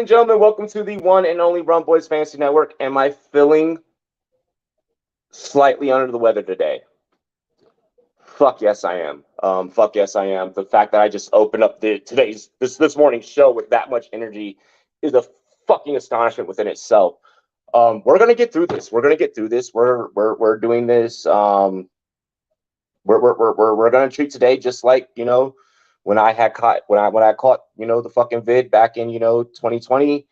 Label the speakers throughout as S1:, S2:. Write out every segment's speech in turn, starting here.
S1: and gentlemen, welcome to the one and only Rumboyz Fantasy Network. Am I feeling slightly under the weather today? Fuck yes, I am. Fuck yes, I am. The fact that I just opened up this morning's show with that much energy is a fucking astonishment within itself. We're gonna get through this. We're doing this. We're gonna treat today just like when I caught the fucking vid back in 2020.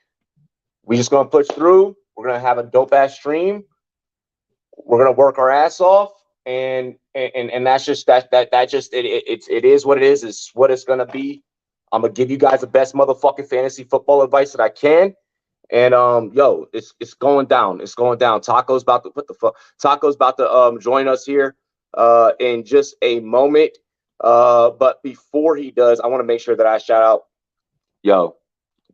S1: We just gonna push through. We're gonna have a dope ass stream. We're gonna work our ass off, and that's just it is what it is. It's what it's gonna be. I'm gonna give you guys the best motherfucking fantasy football advice that I can. And it's going down. It's going down. Taco's about to join us here in just a moment. But before he does, I want to make sure that I shout out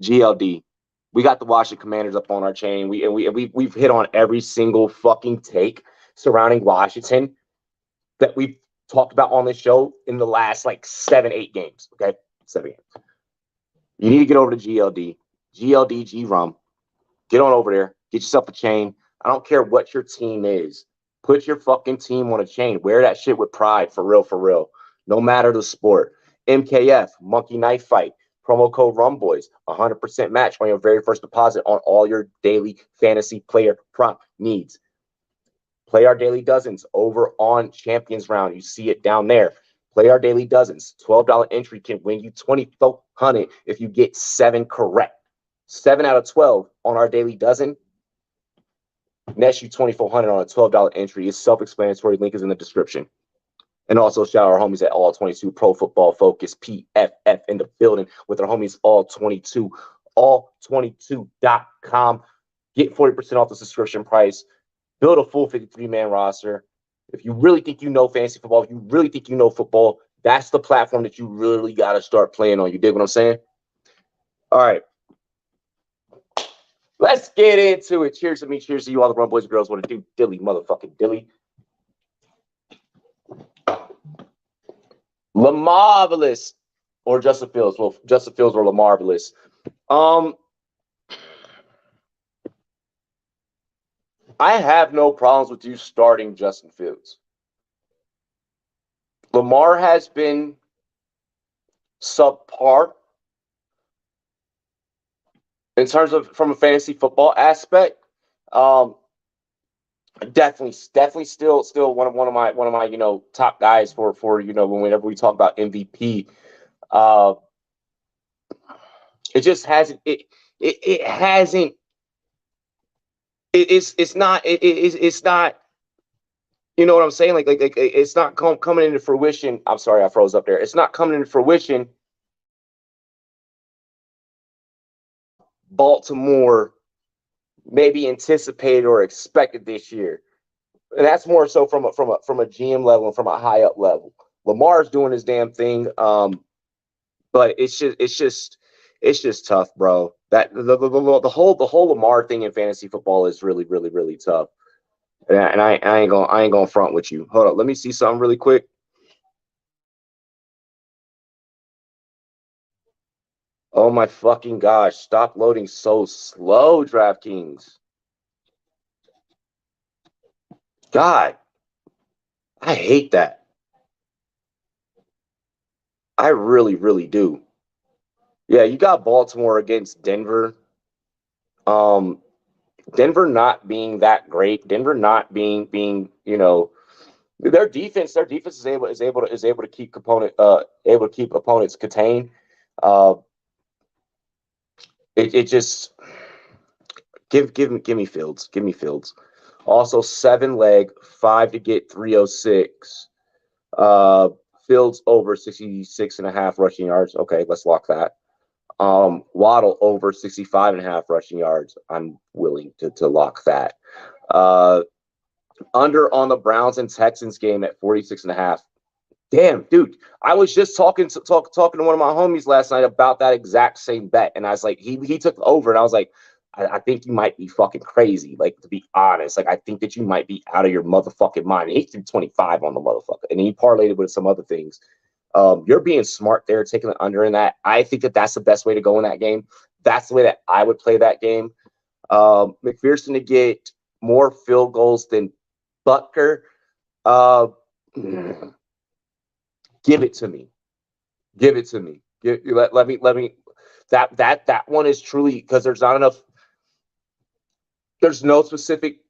S1: GLD. We got the Washington Commanders up on our chain. We've hit on every single fucking take surrounding Washington that we've talked about on this show in the last like 7-8 games. Okay, 7 games. You need to get over to GLD G Rum. Get on over there. Get yourself a chain. I don't care what your team is. Put your fucking team on a chain. Wear that shit with pride, for real, for real. No matter the sport. MKF, Monkey Knife Fight. Promo code Rumboyz, 100% match on your very first deposit on all your daily fantasy player prop needs. Play our daily dozens over on Champions Round. You see it down there. Play our daily dozens. $12 entry can win you $2,400 if you get 7 correct. 7 out of 12 on our daily dozen. Nets you $2,400 on a $12 entry. It's self-explanatory. Link is in the description. And also shout out our homies at All 22 Pro Football Focus, PFF in the building with our homies All 22, all22.com. Get 40% off the subscription price. Build a full 53-man roster. If you really think you know fantasy football, if you really think you know football, that's the platform that you really got to start playing on. You dig what I'm saying? All right. Let's get into it. Cheers to me. Cheers to you, all the Rumboyz girls. Want to do dilly, motherfucking dilly. LaMarvelous or Justin Fields. Well, Justin Fields or LaMarvelous. I have no problems with you starting Justin Fields. Lamar has been subpar in terms of from a fantasy football aspect. Definitely still one of my top guys for whenever we talk about MVP. It just hasn't it's not you know what I'm saying, like it's not coming into fruition. I'm sorry, I froze up there. It's not coming into fruition. Baltimore maybe anticipated or expected this year. And that's more so from a GM level and from a high up level. Lamar's doing his damn thing. But it's just tough, bro. That the whole Lamar thing in fantasy football is really, really, really tough. And I ain't gonna front with you. Hold up, let me see something really quick. Oh my fucking gosh, stop loading so slow, DraftKings. God, I hate that. I really, really do. Yeah, you got Baltimore against Denver. Denver not being that great. Denver not being their defense is able to keep opponents contained. It just give me Fields. Give me Fields. Also 7 leg, 5 to get 306. Fields over 66.5 rushing yards. Okay, let's lock that. Waddle over 65.5 rushing yards. I'm willing to lock that. Under on the Browns and Texans game at 46.5. Damn, dude. I was just talking to one of my homies last night about that exact same bet. And I was like, he took over, and I was like, I think you might be fucking crazy. Like, to be honest, like, I think that you might be out of your motherfucking mind. And he threw 25 on the motherfucker, and he parlayed it with some other things. You're being smart there, taking the under in that. I think that that's the best way to go in that game. That's the way that I would play that game. McPherson to get more field goals than Butker. Give it to me. Give it to me. Let me. That one is truly, because there's not enough. There's no specific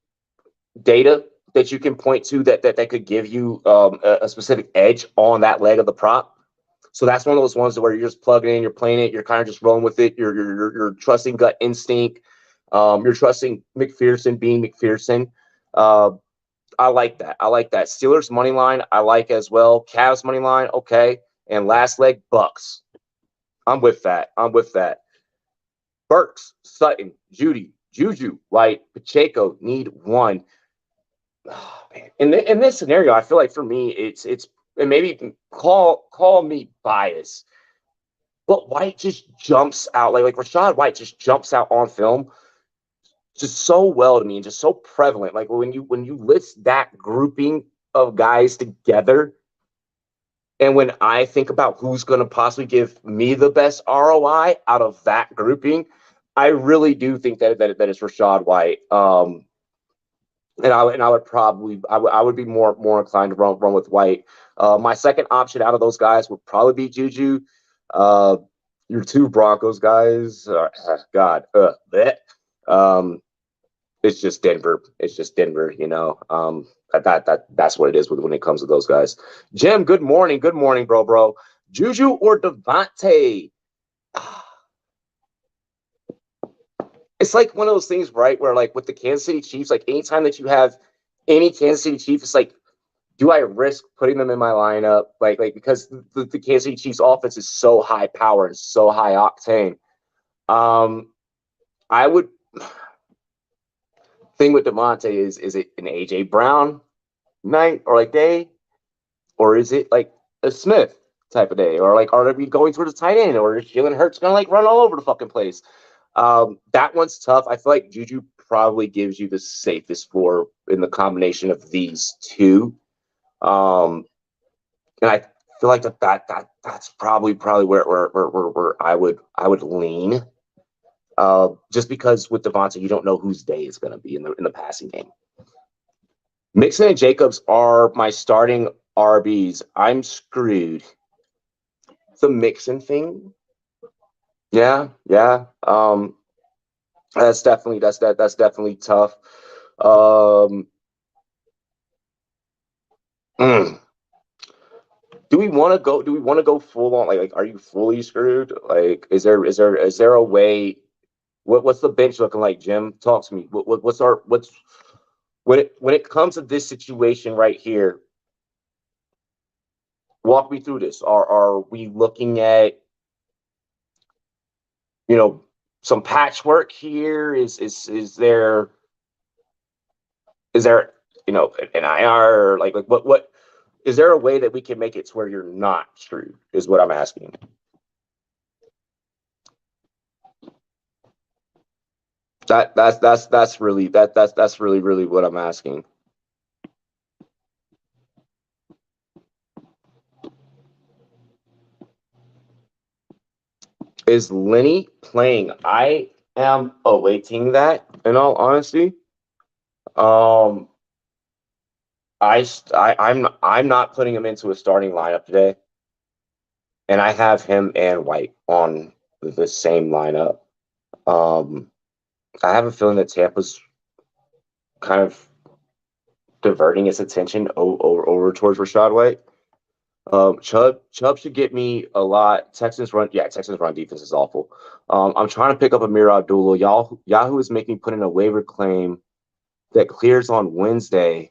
S1: data that you can point to that could give you a specific edge on that leg of the prop. So that's one of those ones where you're just plugging in, you're playing it, you're kind of just rolling with it. You're trusting gut instinct. You're trusting McPherson being McPherson. I like that. I like that. Steelers money line, I like as well. Cavs money line, okay. And last leg, Bucks. I'm with that. Burks, Sutton, Judy, Juju, White, Pacheco need one. Oh, man. In this scenario, I feel like for me, it's and maybe call me biased, but White just jumps out like Rachaad White just jumps out on film just so well to me and just so prevalent. Like when you list that grouping of guys together, and when I think about who's going to possibly give me the best ROI out of that grouping, I really do think that it's Rachaad White. And I would probably I would be more inclined to run with White. My second option out of those guys would probably be Juju. Your two Broncos guys, God, it's just Denver. It's just Denver, you know. That's what it is when it comes to those guys. Jim, good morning, bro. Juju or Devontae? It's like one of those things, right? Where like with the Kansas City Chiefs, like anytime that you have any Kansas City Chiefs, it's like, do I risk putting them in my lineup? Like because the Kansas City Chiefs offense is so high power and so high octane. I would. Thing with Devontae is it an AJ Brown night or like day, or is it like a Smith type of day, or like are we going towards the tight end, or is Jalen Hurts gonna like run all over the fucking place? That one's tough. I feel like Juju probably gives you the safest floor in the combination of these two. And I feel like that's probably where I would lean. Just because with Devontae, you don't know whose day is going to be in the passing game. Mixon and Jacobs are my starting RBs. I'm screwed. The Mixon thing, yeah. That's definitely tough. Do we want to go full on? Like, are you fully screwed? Like, is there a way? What's the bench looking like, Jim? Talk to me. What's when it comes to this situation right here? Walk me through this. Are we looking at, you know, some patchwork here? Is there you know an IR, like what is there a way that we can make it to where you're not screwed? Is what I'm asking. That's really what I'm asking. Is Lenny playing? I am awaiting that, in all honesty. I'm not putting him into a starting lineup today, and I have him and White on the same lineup. I have a feeling that Tampa's kind of diverting its attention over towards Rachaad White. Chubb should get me a lot. Texans run defense is awful. I'm trying to pick up Amir Abdullah. Yahoo is making me put in a waiver claim that clears on Wednesday.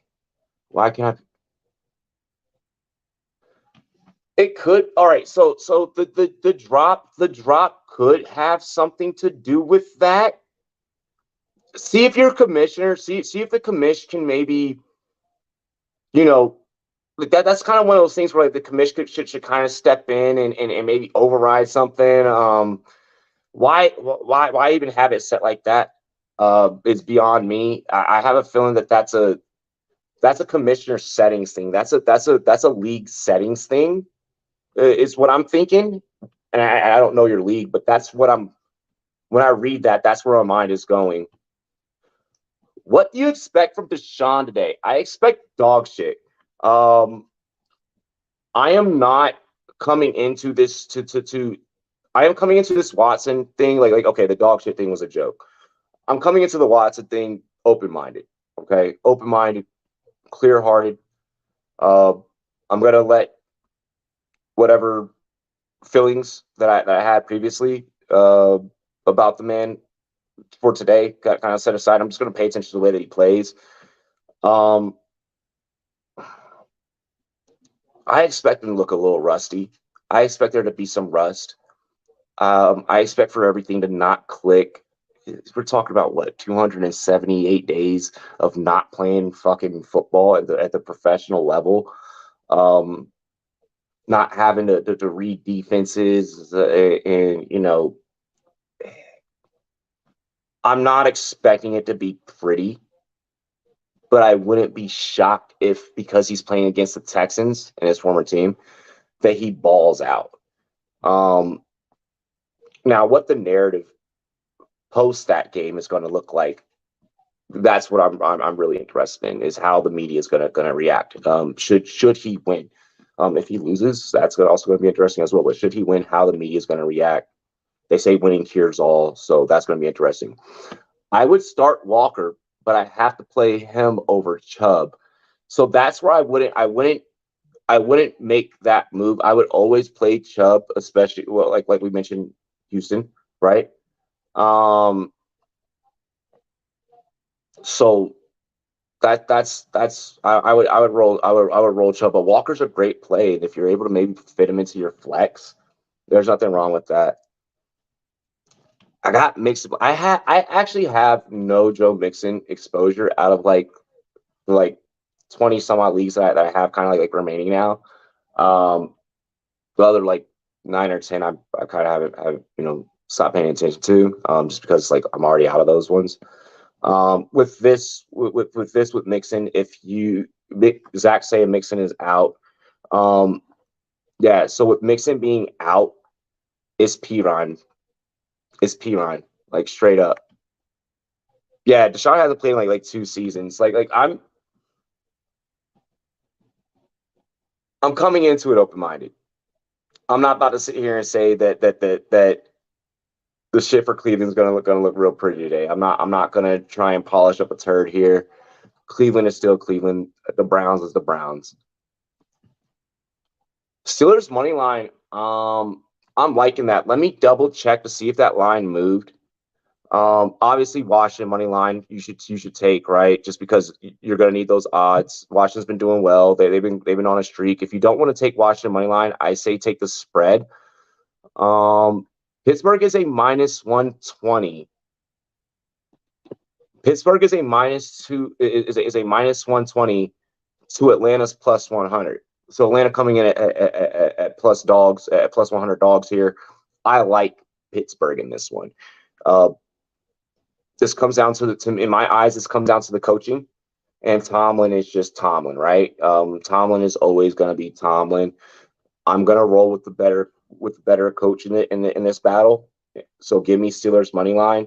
S1: Why can't I? It could. All right. So the drop could have something to do with that. See if your commissioner, see if the commission can maybe, you know, like that's kind of one of those things where like the commission should kind of step in and maybe override something. Why even have it set like that? It's beyond me. I have a feeling that that's a commissioner settings thing. That's a league settings thing. Is what I'm thinking, and I don't know your league, but that's what I'm when I read that, that's where my mind is going. What do you expect from Deshaun today? I expect dog shit. Um, I am not coming into this to I am coming into this Watson thing like okay, the dog shit thing was a joke. I'm coming into the Watson thing open minded. Okay, open minded, clear hearted. Uh, I'm gonna let whatever feelings that I had previously about the man for today got kind of set aside. I'm just gonna pay attention to the way that he plays. Um, I expect him to look a little rusty. I expect there to be some rust. I expect for everything to not click. We're talking about what 278 days of not playing fucking football at the professional level, not having to read defenses, and I'm not expecting it to be pretty, but I wouldn't be shocked if because he's playing against the Texans and his former team that he balls out. Um, Now, what the narrative post that game is going to look like, that's what I'm really interested in, is how the media is gonna react. Should he win? If he loses, that's also going to be interesting as well. But should he win, how the media is going to react? They say winning cures all, so that's going to be interesting. I would start Walker, but I have to play him over Chubb. So that's where I wouldn't make that move. I would always play Chubb, especially well, like we mentioned Houston, right? Um, so that's I would roll Chubb. But Walker's a great play, and if you're able to maybe fit him into your flex, there's nothing wrong with that. I got mixed. I actually have no Joe Mixon exposure out of like 20 some odd leagues that I have kind of like remaining now. Um, the other like 9 or 10, I kind of have stopped paying attention to, just because like I'm already out of those ones. With Mixon, if you Zach saying Mixon is out, um, yeah. So with Mixon being out, it's Piron, like straight up. Yeah, Deshaun hasn't played in like 2 seasons. Like I'm coming into it open minded. I'm not about to sit here and say that the shit for Cleveland's gonna look real pretty today. I'm not gonna try and polish up a turd here. Cleveland is still Cleveland. The Browns is the Browns. Steelers money line. I'm liking that. Let me double check to see if that line moved. Obviously Washington money line you should take, right, just because you're going to need those odds. Washington's been doing well. They've been on a streak. If you don't want to take Washington money line, I say take the spread. um Pittsburgh is a minus 120. Pittsburgh is a minus two is a minus 120 to Atlanta's plus 100. So Atlanta coming in at plus dogs at plus 100 dogs here. I like Pittsburgh in this one. uh this comes down to in my eyes, this comes down to the coaching, and Tomlin is just Tomlin, right? Tomlin is always going to be Tomlin. I'm going to roll with the better coach in this battle. So give me Steelers money line.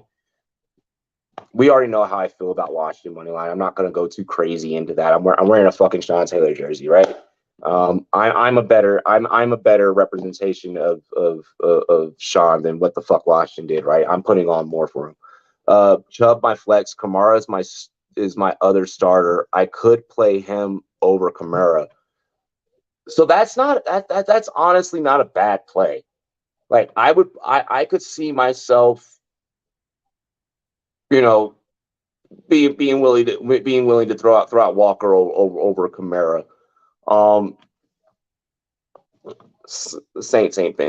S1: We already know how I feel about Washington money line. I'm not going to go too crazy into that. I'm wearing a fucking Sean Taylor jersey, right? I'm a better representation of Sean than what the fuck Washington did, right? I'm putting on more for him. Chubb, my flex. Kamara is my other starter. I could play him over Kamara. So that's honestly not a bad play. Like I could see myself, you know, being willing to throw out Walker over Kamara. Um, Saints ain't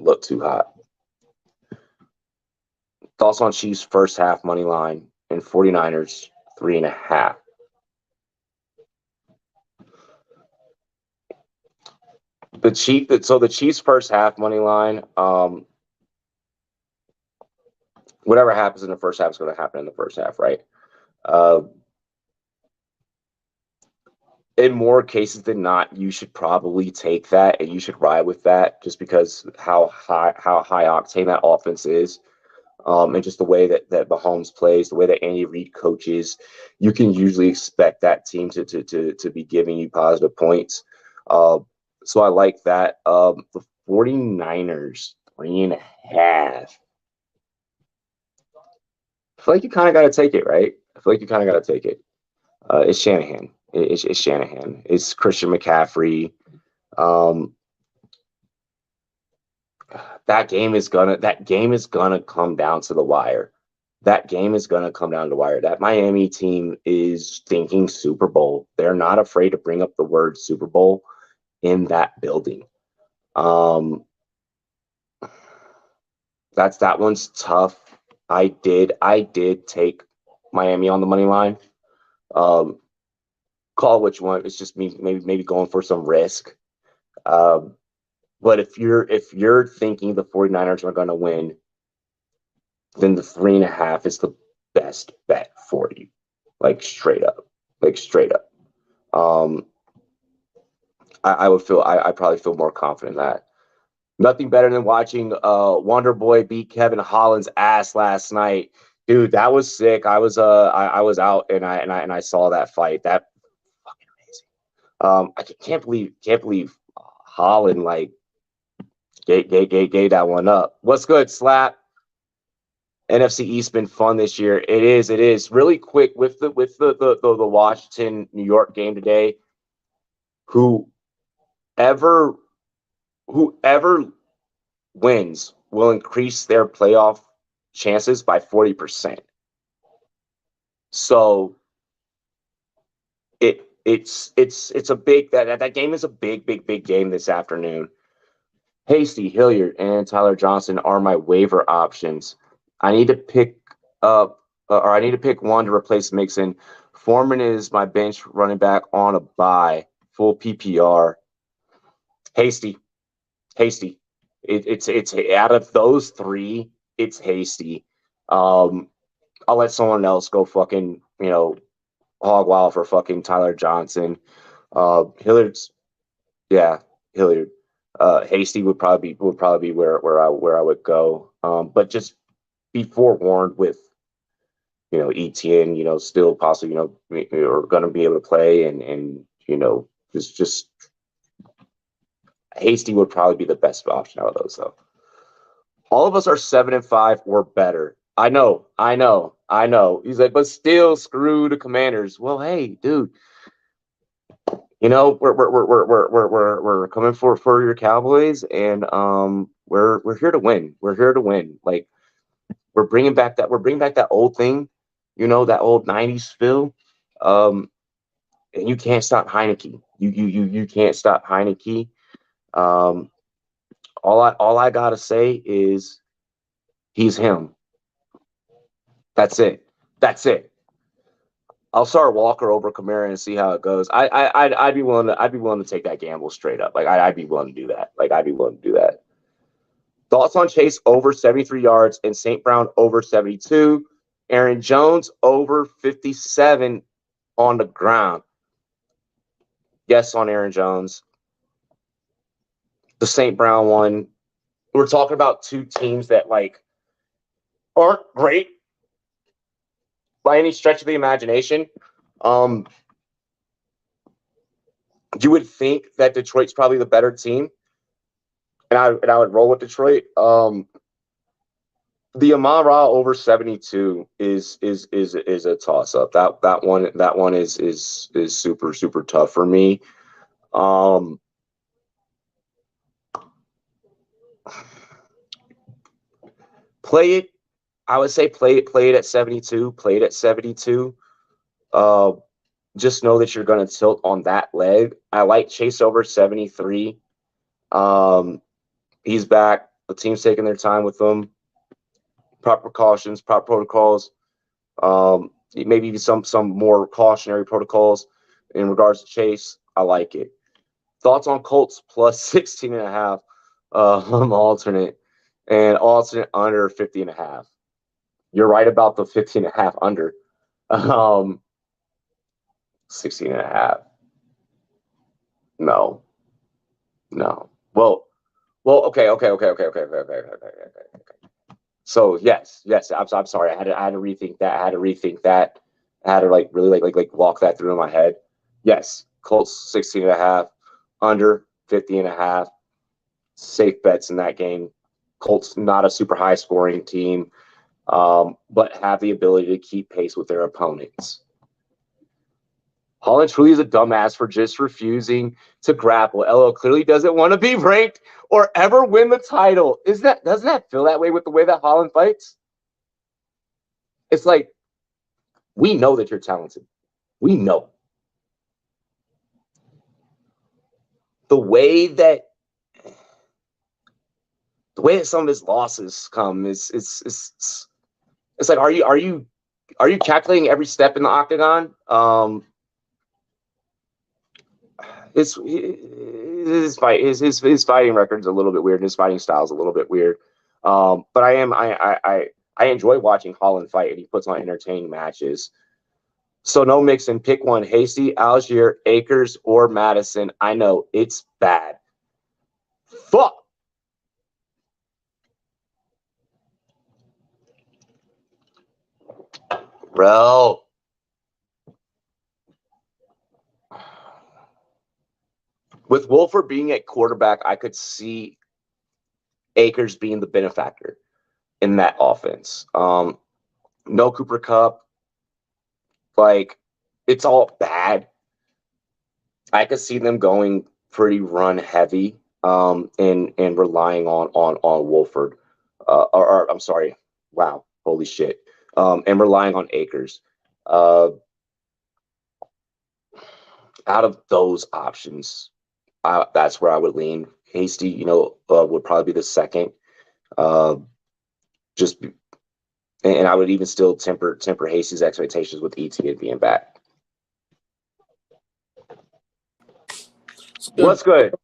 S1: look too hot. Thoughts on Chiefs first half money line and 49ers 3.5. The Chiefs first half money line. Whatever happens in the first half is going to happen in the first half, right? Uh, in more cases than not, you should probably take that and you should ride with that just because how high octane that offense is. And just the way that Mahomes plays, the way that Andy Reid coaches, you can usually expect that team to be giving you positive points. Uh, so I like that. The 49ers, 3.5. I feel like you kind of got to take it, right? I feel like you kind of got to take it. It's Shanahan. It's Shanahan. It's Christian McCaffrey. Um, that game is gonna come down to the wire. That game is gonna come down to the wire. That Miami team is thinking Super Bowl. They're not afraid to bring up the word Super Bowl in that building. Um, that one's tough. I did take Miami on the money line. Um, call which one. It's just me maybe going for some risk. Um, but if you're thinking the 49ers are gonna win, then the 3.5 is the best bet for you. Like straight up. Like straight up. Um, I probably feel more confident in that. Nothing better than watching Wonder Boy beat Kevin Holland's ass last night. Dude, that was sick. I was out and I saw that fight. That fucking amazing. I can't believe Holland like gave that one up. What's good, Slap? NFC East been fun this year. It is. It is. Really quick with the Washington New York game today. Whoever whoever wins will increase their playoff chances by 40%. So it's a big that game is a big game this afternoon. Hasty, Hilliard, and Tyler Johnson are my waiver options. I need to pick up, or I need to pick one to replace Mixon. Foreman is my bench running back on a bye, full PPR. Hasty, Hasty. It's out of those three, it's Hasty. Um, I'll let someone else go fucking hog wild for fucking Tyler Johnson. Hilliard's yeah, Hilliard. Hasty would probably be where I would go. But just be forewarned with ETN, still possibly are going to be able to play and just Hasty would probably be the best option out of those though. All of us are 7-5 or better. I know. He's like, but still screw the Commanders. Well, hey, dude, we're coming for your Cowboys, and we're here to win. We're here to win. Like we're bringing back that old thing, that old '90s feel. Um, and you can't stop Heineke. You can't stop Heineke. Um, all I gotta say is he's him. That's it. That's it. I'll start Walker over Kamara and see how it goes. I'd be willing to take that gamble straight up. Like I'd be willing to do that. Like I'd be willing to do that. Thoughts on Chase over 73 yards and St. Brown over 72. Aaron Jones over 57 on the ground. Yes on Aaron Jones. The St. Brown one. We're talking about two teams that like aren't great by any stretch of the imagination. Um, you would think that Detroit's probably the better team, and I would roll with Detroit. The Amon-Ra over 72 is a toss up. That one is super tough for me. Um, play it. I would say play it at 72. Play it at 72. Uh, just know that you're going to tilt on that leg. I like Chase over 73. He's back. The team's taking their time with him. Proper precautions, proper protocols. Maybe some more cautionary protocols in regards to Chase. I like it. Thoughts on Colts plus 16.5 alternate and alternate under 50.5. You're right about the 15.5 under. 16.5. No. Well, okay. So yes. I'm sorry. I had to rethink that. I had to like really like walk that through in my head. Yes, Colts 16.5, under 50.5. Safe bets in that game. Colts not a super high scoring team, but have the ability to keep pace with their opponents. Holland truly is a dumbass for just refusing to grapple. LO clearly doesn't want to be ranked or ever win the title. Doesn't that feel that way with the way that Holland fights? It's like, we know that you're talented. We know. The way that some of his losses come is it's like, are you calculating every step in the octagon? His fighting record's a little bit weird. His fighting style's a little bit weird. But I enjoy watching Holland fight, and he puts on entertaining matches. So no mixing. Pick one: Hasty, Algier, Akers, or Madison. I know it's bad. Fuck. Bro. With Wolford being at quarterback, I could see Akers being the benefactor in that offense. No Cooper Kupp. Like, it's all bad. I could see them going pretty run heavy, and relying on Wolford. Or I'm sorry. Wow. Holy shit. And relying on Akers. Out of those options, that's where I would lean. Hasty, would probably be the second. And I would even still temper Hasty's expectations with ET being back. What's good?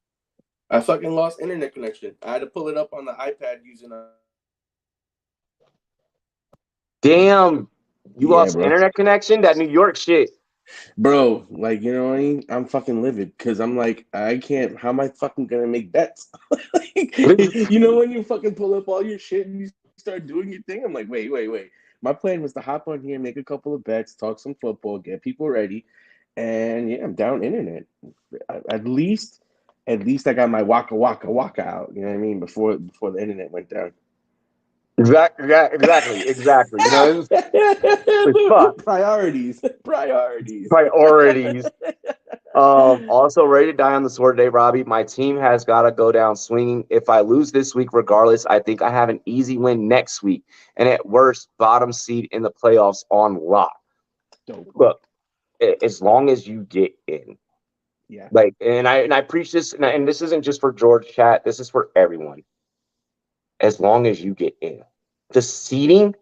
S2: I fucking lost internet connection. I had to pull it up on the iPad using a.
S1: Damn, you lost internet connection? That New York shit.
S3: Bro, like, you know what I mean? I'm fucking livid because I'm like, I can't. How am I fucking gonna make bets? You know, when you fucking pull up all your shit and you start doing your thing, I'm like, wait. My plan was to hop on here, make a couple of bets, talk some football, get people ready, and yeah, I'm down internet. At least I got my waka out. You know what I mean? Before the internet went down.
S1: Exactly. You know, fuck.
S3: Priorities.
S1: Also, ready to die on the sword today, Robbie. My team has got to go down swinging. If I lose this week, regardless, I think I have an easy win next week, and at worst, bottom seed in the playoffs on lock.
S3: Dope.
S1: Look, as long as you get in,
S3: yeah.
S1: Like, and I preach this, and this isn't just for George chat. This is for everyone. As long as you get in, the seeding.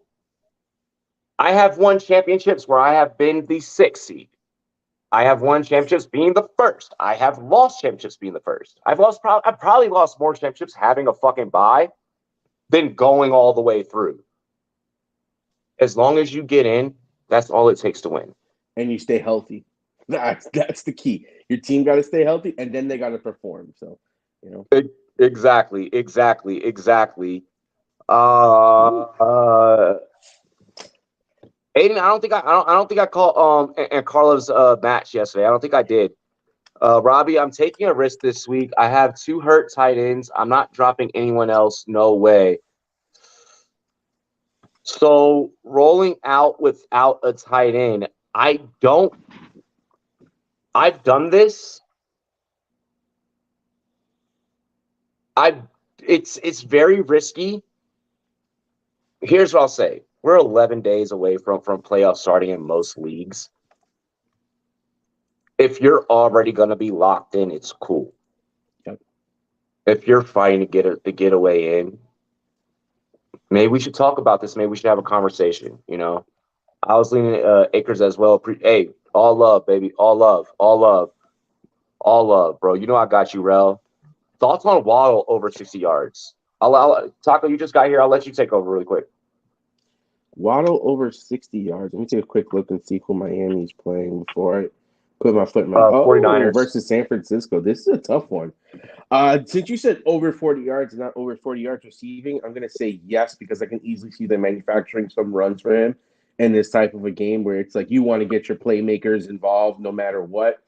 S1: I have won championships where I have been the 6th seed. I have won championships being the 1st. I have lost championships being the 1st. I've probably lost more championships having a fucking bye than going all the way through. As long as you get in, that's all it takes to win.
S3: And you stay healthy. That's the key. Your team got to stay healthy, and then they got to perform. So, you know.
S1: Exactly. Aiden, I don't think I called and Carlos match yesterday. I don't think I did. Robbie, I'm taking a risk this week. I have 2 hurt tight ends. I'm not dropping anyone else. No way. So rolling out without a tight end, I've done this. It's very risky. Here's what I'll say. We're 11 days away from playoffs starting in most leagues. If you're already going to be locked in, it's cool.
S3: Yep.
S1: If you're fighting to get away in, maybe we should talk about this. Maybe we should have a conversation. You know, I was leaning Akers as well. Hey, all love, baby. All love, bro. You know I got you, Rel. Thoughts on Waddle over 60 yards? I'll Taco, you just got here. I'll let you take over really quick.
S3: Waddle over 60 yards. Let me take a quick look and see who Miami's playing before Put my foot in my
S1: 49ers.
S3: versus San Francisco. This is a tough one. Since you said over 40 yards, not over 40 yards receiving, I'm gonna say yes because I can easily see them manufacturing some runs for him in this type of a game where it's like you want to get your playmakers involved no matter what.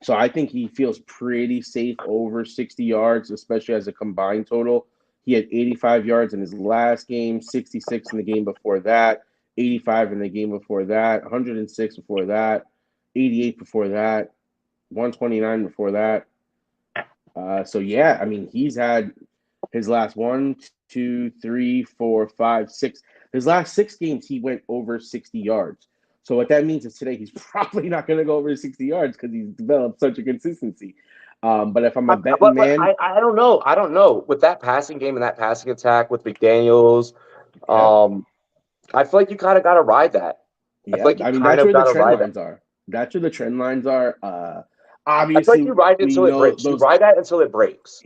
S3: So I think he feels pretty safe over 60 yards, especially as a combined total. He had 85 yards in his last game, 66 in the game before that, 85 in the game before that, 106 before that, 88 before that, 129 before that. So yeah, I mean, he's had his last 1, 2, 3, 4, 5, 6. His last 6 games, he went over 60 yards. So what that means is today he's probably not going to go over 60 yards because he's developed such a consistency. But if I'm a betting man,
S1: I don't know. I don't know with that passing game and that passing attack with McDaniels. I feel like you kind of got to ride that.
S3: yeah,
S1: I feel like you
S3: I mean
S1: kind
S3: that's
S1: of
S3: where the
S1: got to
S3: trend
S1: ride
S3: lines
S1: that.
S3: are. That's where the trend lines are.
S1: I feel like
S3: Obviously,
S1: you ride it
S3: we
S1: until it
S3: know
S1: breaks. You
S3: those.
S1: ride that until it breaks.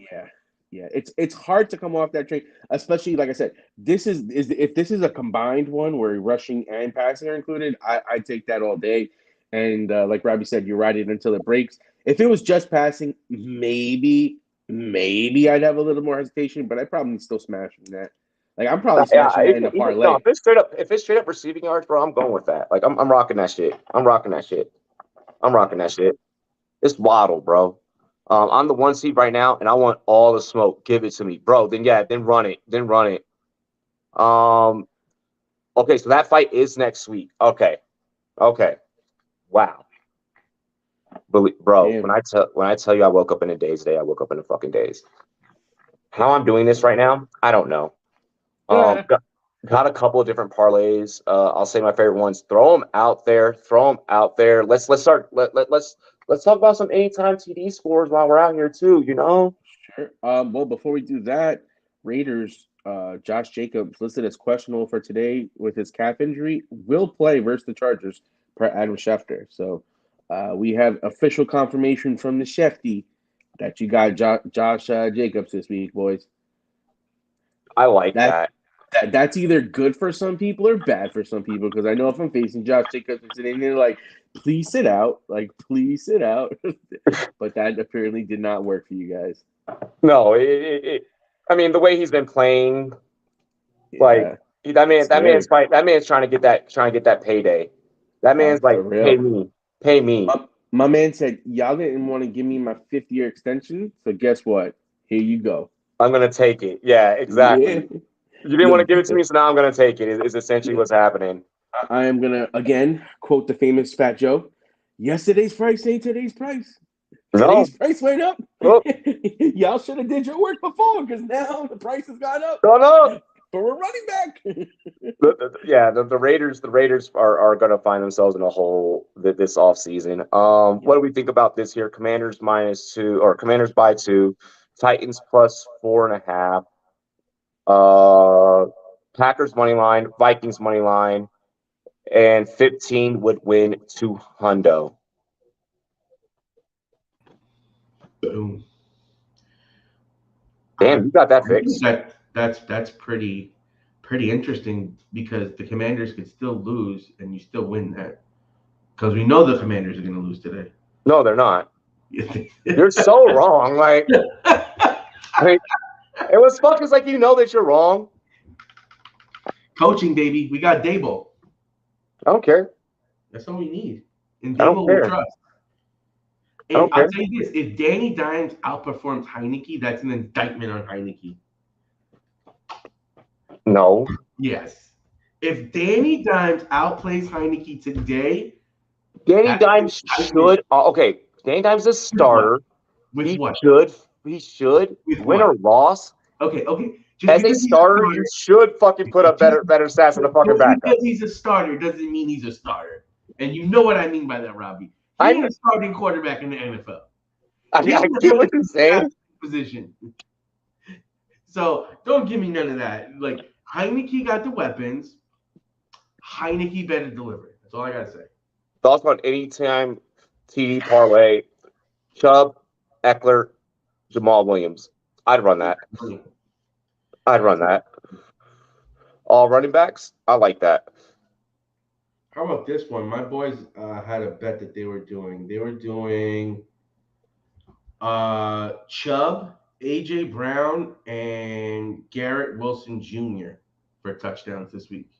S3: Yeah, it's hard to come off that train, especially like I said. This is if this is a combined one where rushing and passing are included, I take that all day. And like Robbie said, you ride it until it breaks. If it was just passing, maybe I'd have a little more hesitation, but I probably still smashing that. Like I'm probably smashing that in a parlay.
S1: No, if it's straight up receiving yards, bro, I'm going with that. Like I'm rocking that shit. I'm rocking that shit. It's Waddle, bro. I'm the 1 seed right now, and I want all the smoke. Give it to me, bro. Then run it. Okay, so that fight is next week. Okay. Wow. Bro,
S3: Damn.
S1: when I tell you I woke up in a daze today, I woke up in a fucking daze. How I'm doing this right now, I don't know. Got a couple of different parlays. I'll say my favorite ones. Throw them out there. Let's talk about some anytime TD scores while we're out here too. You know.
S3: Sure. Well, before we do that, Raiders, Josh Jacobs listed as questionable for today with his calf injury, will play versus the Chargers per Adam Schefter. So we have official confirmation from the Shefty that you got Josh Jacobs this week, boys.
S1: I like that.
S3: That's either good for some people or bad for some people because I know if I'm facing Josh Jacobs and sitting there like, please sit out, but that apparently did not work for you guys.
S1: No, I mean the way he's been playing, like that man's trying to get that payday. That man's like, pay me.
S3: My man said, y'all didn't want to give me my 5th-year extension, so guess what? Here you go.
S1: I'm gonna take it. Yeah, exactly.
S3: Yeah.
S1: You didn't want to give it to me, so now I'm gonna take it. Is essentially what's happening.
S3: I am gonna again quote the famous Fat Joe. Yesterday's price ain't today's price. Today's price went up. Oh. Y'all should have did your work before because now the price has gone up.
S1: No.
S3: But we're running back.
S1: The Raiders are going to find themselves in a hole this offseason. What do we think about this here? Commanders -2 or Commanders by 2, Titans +4.5, Packers money line, Vikings money line, and 15 would win to hundo.
S4: Boom.
S1: Damn, you got that fixed.
S4: That's pretty interesting because the Commanders could still lose and you still win that. Because we know the Commanders are going to lose today.
S1: No, they're not. You're so wrong. Like, it was fuck is like you know that you're wrong.
S4: Coaching, baby. We got Dable.
S1: I don't care.
S4: That's all we need. And Dable we trust. And I'll tell you this, if Danny Dimes outperforms Heineke, that's an indictment on Heineke.
S1: No.
S4: Yes. If Danny Dimes outplays Heineke today,
S1: Danny Dimes should. Okay, Danny Dimes is a starter. He should win or loss.
S4: Okay.
S1: As a starter, you should fucking put up better stats than the fucking backup.
S4: Because he's a starter doesn't mean he's a starter, and you know what I mean by that, Robbie. He's a starting quarterback in the NFL.
S1: I get what you're saying.
S4: Position. So don't give me none of that. Like Heineke got the weapons. Heineke better deliver. That's all I gotta say.
S1: Thoughts on anytime TD parlay? Chubb, Eckler, Jamal Williams. I'd run that. All running backs. I like that.
S4: How about this one? My boys had a bet that they were doing. They were doing Chubb, AJ Brown, and Garrett Wilson Jr. for touchdowns this week.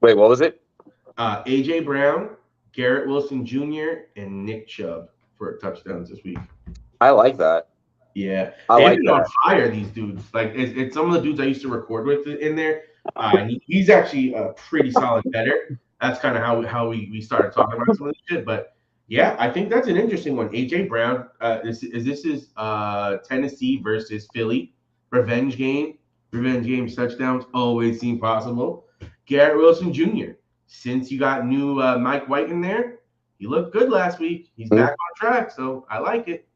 S1: Wait, what was it?
S4: AJ Brown, Garrett Wilson Jr., and Nick Chubb for touchdowns this week.
S1: I like that.
S4: Yeah,
S1: I
S4: they've
S1: like
S4: been
S1: that.
S4: on fire. These dudes, like it's some of the dudes I used to record with in there. He's actually a pretty solid bettor. That's kind of how we started talking about some of this shit. But yeah, I think that's an interesting one. AJ Brown, this is Tennessee versus Philly revenge game. Revenge game touchdowns always seem possible. Garrett Wilson Jr. Since you got new Mike White in there, he looked good last week. He's back on track, so I like it.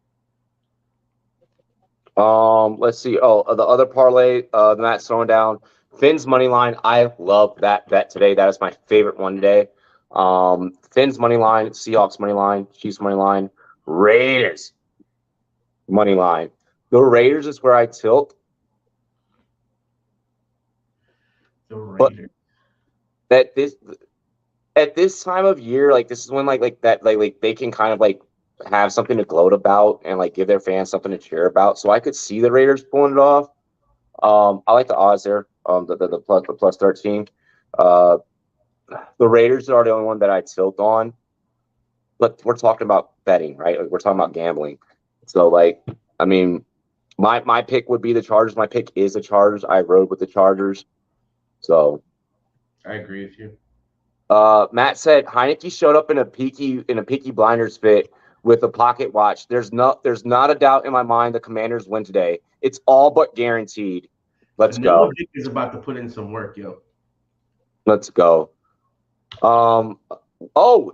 S1: Let's see. Oh, the other parlay, Matt's throwing down Finn's money line. I love that bet today. That is my favorite one today. Finn's money line, Seahawks money line, Chiefs money line, Raiders money line. The Raiders is where I tilt.
S4: The Raiders.
S1: But at this time of year, like this is when like they can kind of like have something to gloat about and like give their fans something to cheer about. So I could see the Raiders pulling it off. I like the odds there. The plus 13. The Raiders are the only one that I tilt on. But we're talking about betting, right? Like we're talking about gambling. So like, I mean, my pick would be the Chargers. My pick is the Chargers. I rode with the Chargers. So
S4: I agree with you.
S1: Matt said Heineke showed up in a Peaky Blinders fit with a pocket watch. There's not a doubt in my mind the Commanders win today. It's all but guaranteed. Let's go.
S4: Vic is about to put in some work, yo.
S1: Let's go.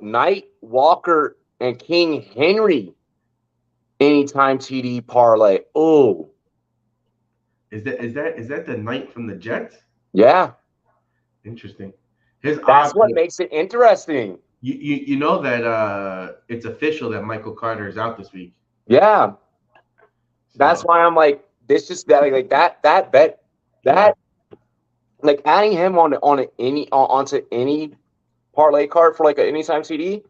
S1: Knight, Walker, and King Henry. Anytime TD parlay. Oh.
S4: Is that the Knight from the Jets?
S1: Yeah.
S4: Interesting.
S1: That's what makes it interesting.
S4: You know that it's official that Michael Carter is out this week.
S1: Yeah. That's why I'm like, this just like that bet that like adding him onto any parlay card for like an anytime CD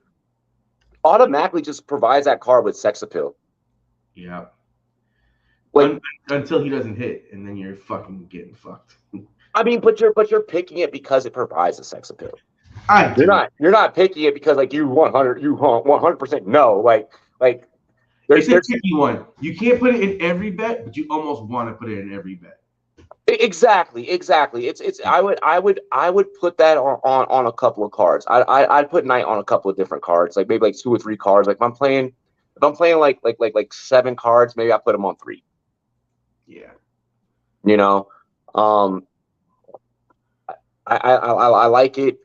S1: automatically just provides that card with sex appeal.
S4: Yeah.
S1: Like
S4: until he doesn't hit, and then you're fucking getting fucked.
S1: I mean, but you're picking it because it provides a sex appeal. You're not picking it because like you 100% know like
S4: it's a tricky one. You can't put it in every bet, but you almost want to put it in every bet.
S1: Exactly. It's I would put that on a couple of cards. I'd put Knight on a couple of different cards, like maybe like 2 or 3 cards. Like if I'm playing like 7 cards, maybe I put them on 3.
S4: Yeah.
S1: You know, I like it.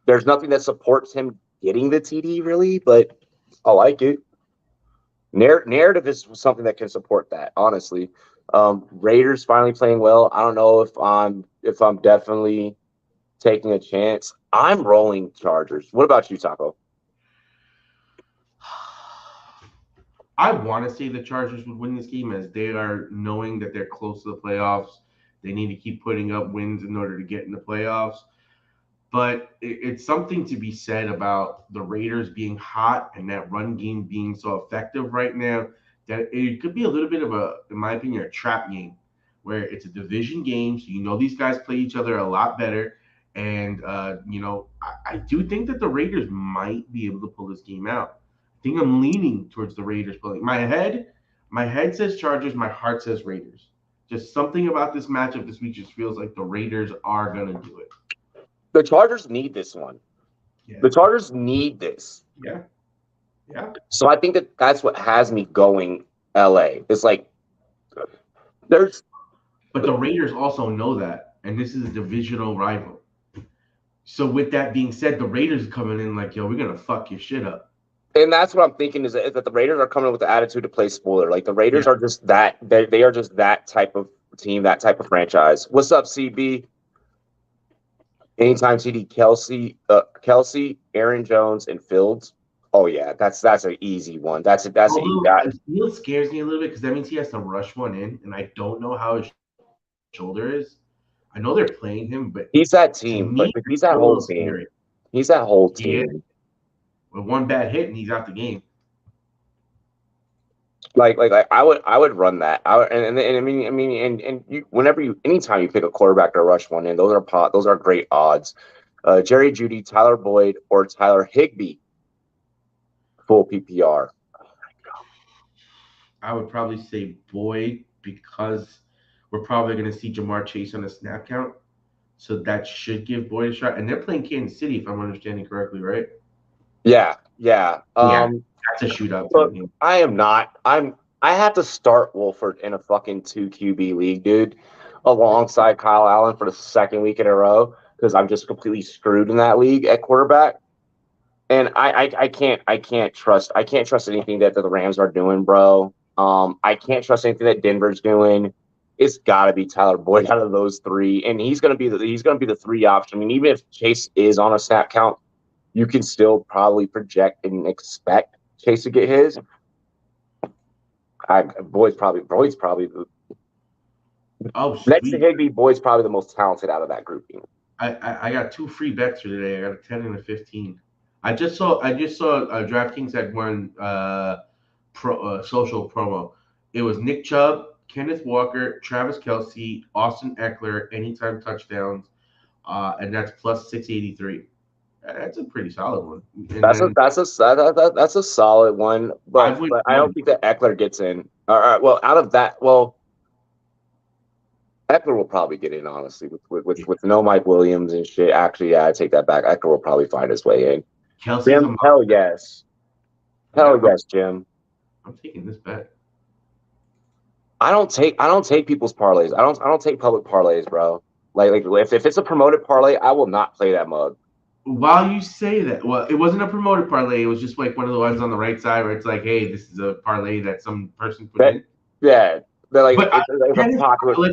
S1: There's nothing that supports him getting the TD really, but I like it. Narrative is something that can support that, honestly. Raiders finally playing well. I don't know if I'm definitely taking a chance. I'm rolling Chargers. What about you, Taco?
S4: I want to say the Chargers would win this game as they are knowing that they're close to the playoffs. They need to keep putting up wins in order to get in the playoffs. But it's something to be said about the Raiders being hot and that run game being so effective right now that it could be a little bit of in my opinion, a trap game where it's a division game. So, these guys play each other a lot better. And, I do think that the Raiders might be able to pull this game out. I think I'm leaning towards the Raiders pulling. My head says Chargers. My heart says Raiders. Just something about this matchup this week just feels like the Raiders are going to do it.
S1: The Chargers need this one. Yeah. The Chargers need this.
S4: Yeah. Yeah.
S1: So I think that's what has me going LA. It's like
S4: but the Raiders also know that, and this is a divisional rival. So with that being said, the Raiders are coming in like, yo, we're going to fuck your shit up.
S1: And that's what I'm thinking is that the Raiders are coming in with the attitude to play spoiler. Like the Raiders are just that they are just that type of team, that type of franchise. What's up, CB? Anytime CD Kelsey, Aaron Jones, and Fields. Oh yeah, that's an easy one. That's an easy.
S4: Fields scares me a little bit because that means he has to rush one in, and I don't know how his shoulder is. I know they're playing him, but
S1: he's that
S4: to
S1: team.
S4: me,
S1: Like he's
S4: it's
S1: that
S4: a
S1: whole
S4: little
S1: team.
S4: scary.
S1: He's that whole
S4: He is.
S1: team.
S4: With one bad hit and he's out the game.
S1: Like I would run that. And I mean, and you, anytime you pick a quarterback to rush one in, those are great odds. Jerry Jeudy, Tyler Boyd, or Tyler Higbee, full PPR.
S4: I would probably say Boyd because we're probably going to see Jamar Chase on a snap count. So that should give Boyd a shot. And they're playing Kansas City, if I'm understanding correctly, right?
S1: Yeah.
S4: That's a shootout.
S1: Look, I am not. I have to start Wolford in a fucking 2 QB league, dude, alongside Kyle Allen for the second week in a row because I'm just completely screwed in that league at quarterback. And I can't trust anything that the Rams are doing, bro. I can't trust anything that Denver's doing. It's got to be Tyler Boyd out of those three, and he's gonna be the 3 option. I mean, even if Chase is on a snap count, you can still probably project and expect Chase to get his. Boyd's probably next to Higbee. Boyd's probably the most talented out of that grouping.
S4: I got 2 free bets for today. I got a 10 and a 15. I just saw DraftKings had one social promo. It was Nick Chubb, Kenneth Walker, Travis Kelce, Austin Eckler, anytime touchdowns, and that's plus 683. That's a pretty solid one.
S1: That's a solid one, but I don't think that Eckler gets in. All right, well, out of that, Eckler will probably get in, honestly, with no Mike Williams and shit. Actually, yeah, I take that back. Eckler will probably find his way in. Jim, hell yes, Jim.
S4: I'm taking this bet.
S1: I don't take people's parlays. I don't take public parlays, bro. Like if it's a promoted parlay, I will not play that mug.
S4: While you say that, well, it wasn't a promoted parlay. It was just like one of the ones on the right side where it's like, hey, this is a parlay that some person put in.
S1: Yeah, they're like,
S4: it's a popular.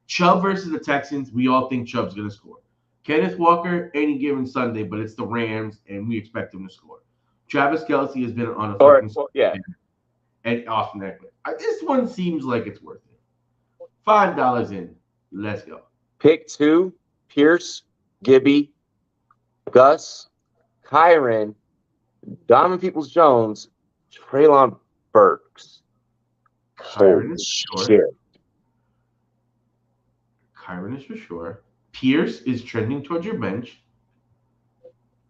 S4: Chubb versus the Texans, we all think Chubb's going to score. Kenneth Walker, any given Sunday, but it's the Rams, and we expect him to score. Travis Kelce has been on a fucking and Austin Eckler. This one seems like it's worth it. $5 in. Let's go.
S1: Pick 2, Pierce, Gibby, Gus, Kyron, Donovan Peoples-Jones, Treylon Burks.
S4: Kyron is sure. Kyron is for sure. Pierce is trending towards your bench.